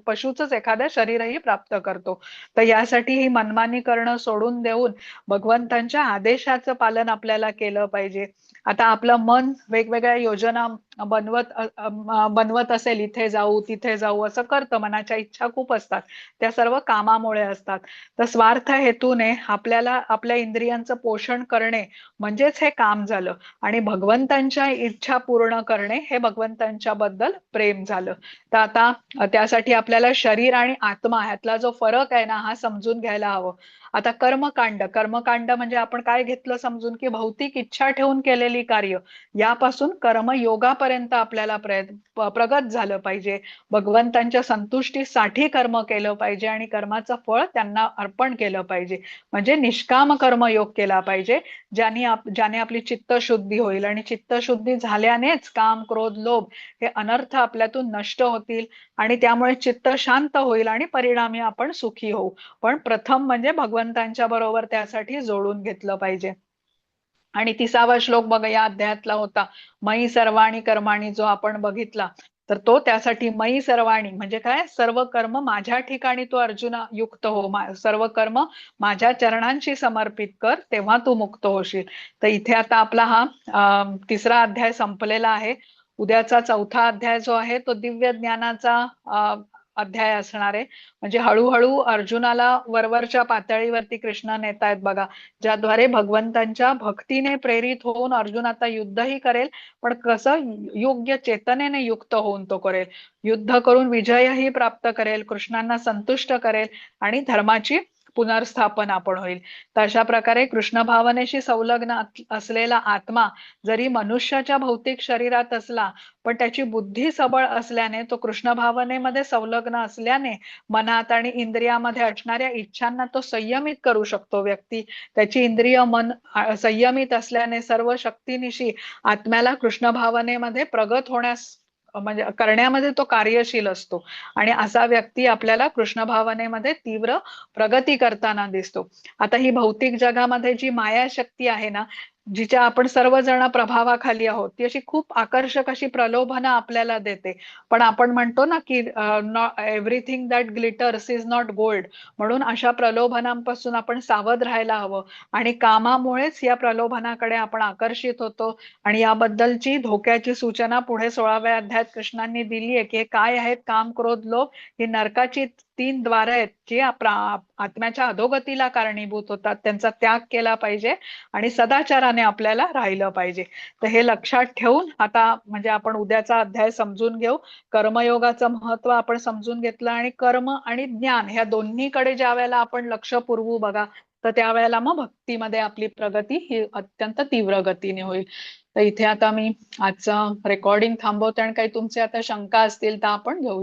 पशुचंच एखादं शरीरही प्राप्त करतो. तर यासाठी ही मनमानी करणं सोडून देऊन भगवंतांच्या आदेशाचं पालन आपल्याला केलं पाहिजे. आता आपलं मन वेगवेगळ्या योजना बनवत असेल, इथे जाऊ तिथे जाऊ असं करतं, मनाच्या इच्छा खूप असतात, त्या सर्व कामामुळे असतात. तर स्वार्थ हेतूने आपल्याला आपल्या इंद्रियांचं पोषण करणे म्हणजेच हे काम झालं आणि भगवंतांच्या इच्छा पूर्ण करणे हे भगवंतांच्या बद्दल प्रेम झालं. तर आता त्यासाठी आपल्याला शरीर आणि आत्मा ह्यातला जो फरक आहे ना हा समजून घ्यायला हवं. आता कर्मकांड म्हणजे आपण काय घेतलं समजून की भौतिक इच्छा ठेवून केलेली कार्य, यापासून कर्मयोगापर्यंत आपल्याला प्रगत झालं पाहिजे. भगवंतांच्या संतुष्टीसाठी कर्म केलं पाहिजे आणि कर्माचं फळ त्यांना अर्पण केलं पाहिजे. म्हणजे निष्काम कर्मयोग केला पाहिजे, ज्याने आपली चित्तशुद्धी होईल आणि चित्तशुद्धी झाल्यानेच काम, क्रोध, लोभ हे अनर्थ आपल्यातून नष्ट होतील आणि त्यामुळे चित्त शांत होईल आणि परिणामी आपण सुखी होऊ. पण प्रथम म्हणजे भगवंतांच्या बरोबर त्यासाठी जोडून घेतलं पाहिजे. आणि 30वा श्लोक बघा या अध्यायातला होता, मयी सर्वाणी कर्माणी, जो आपण बघितला. तर तो त्यासाठी मयी सर्वाणी म्हणजे काय, सर्व कर्म माझ्या ठिकाणी तू अर्जुना युक्त हो, सर्व कर्म माझ्या चरणांशी समर्पित कर, तेव्हा तू मुक्त होशील. तर इथे आता आपला हा 3रा अध्याय संपलेला आहे. उद्याचा 4था अध्याय जो आहे तो दिव्य ज्ञानाचा अध्याय असणार आहे. म्हणजे हळूहळू अर्जुनाला वरवरच्या पातळीवरती कृष्ण नेतायत बघा, ज्याद्वारे भगवंतांच्या भक्तीने प्रेरित होऊन अर्जुन आता युद्धही करेल, पण कसं योग्य चेतनेने युक्त होऊन तो करेल. युद्ध करून विजयही प्राप्त करेल, कृष्णांना संतुष्ट करेल आणि धर्माची पुनर्स्थापना पण होईल. तर अशा प्रकारे कृष्ण भावनेशी संलग्न असलेला आत्मा जरी मनुष्याच्या भौतिक शरीरात असला पण त्याची बुद्धी सबळ असल्याने, तो कृष्ण भावनेमध्ये संलग्न असल्याने मनात आणि इंद्रियामध्ये असणाऱ्या इच्छांना तो संयमित करू शकतो. व्यक्ती त्याची इंद्रिय मन संयमित असल्याने सर्व शक्तीनिशी आत्म्याला कृष्ण भावनेमध्ये प्रगत होण्यास म्हणजे करण्यामध्ये तो कार्यशील असतो आणि असा व्यक्ती आपल्याला कृष्ण भावनेमध्ये तीव्र प्रगती करताना दिसतो. आता ही भौतिक जगामध्ये जी माया शक्ती आहे ना जिच्या आपण सर्वजण प्रभावाखाली आहोत, ती अशी खूप आकर्षक अशी प्रलोभनं आपल्याला देते. पण आपण म्हणतो ना की everything that glitters is not gold. म्हणून अशा प्रलोभनांपासून आपण सावध राहायला हवं. आणि कामामुळेच या प्रलोभनाकडे आपण आकर्षित होतो. आणि याबद्दलची धोक्याची सूचना पुढे 16व्या अध्यायात कृष्णांनी दिली आहे की हे काय आहेत, काम, क्रोध, लोभ ही नरकाची 3 द्वार आहेत जी आत्म्याच्या अधोगतीला कारणीभूत होतात. त्यांचा त्याग केला पाहिजे आणि सदाचाराने आपल्याला राहिलं पाहिजे. तर हे लक्षात ठेवून आता म्हणजे आपण उद्याचा अध्याय समजून घेऊ. कर्मयोगाचं महत्व आपण समजून घेतलं आणि कर्म आणि ज्ञान ह्या दोन्हीकडे ज्या वेळेला आपण लक्ष पुरवू बघा, तर त्यावेळेला मग भक्तीमध्ये आपली प्रगती ही अत्यंत तीव्र गतीने होईल. तर इथे आता मी आजचं रेकॉर्डिंग थांबवते आणि काही तुमचे आता शंका असतील तर आपण घेऊ.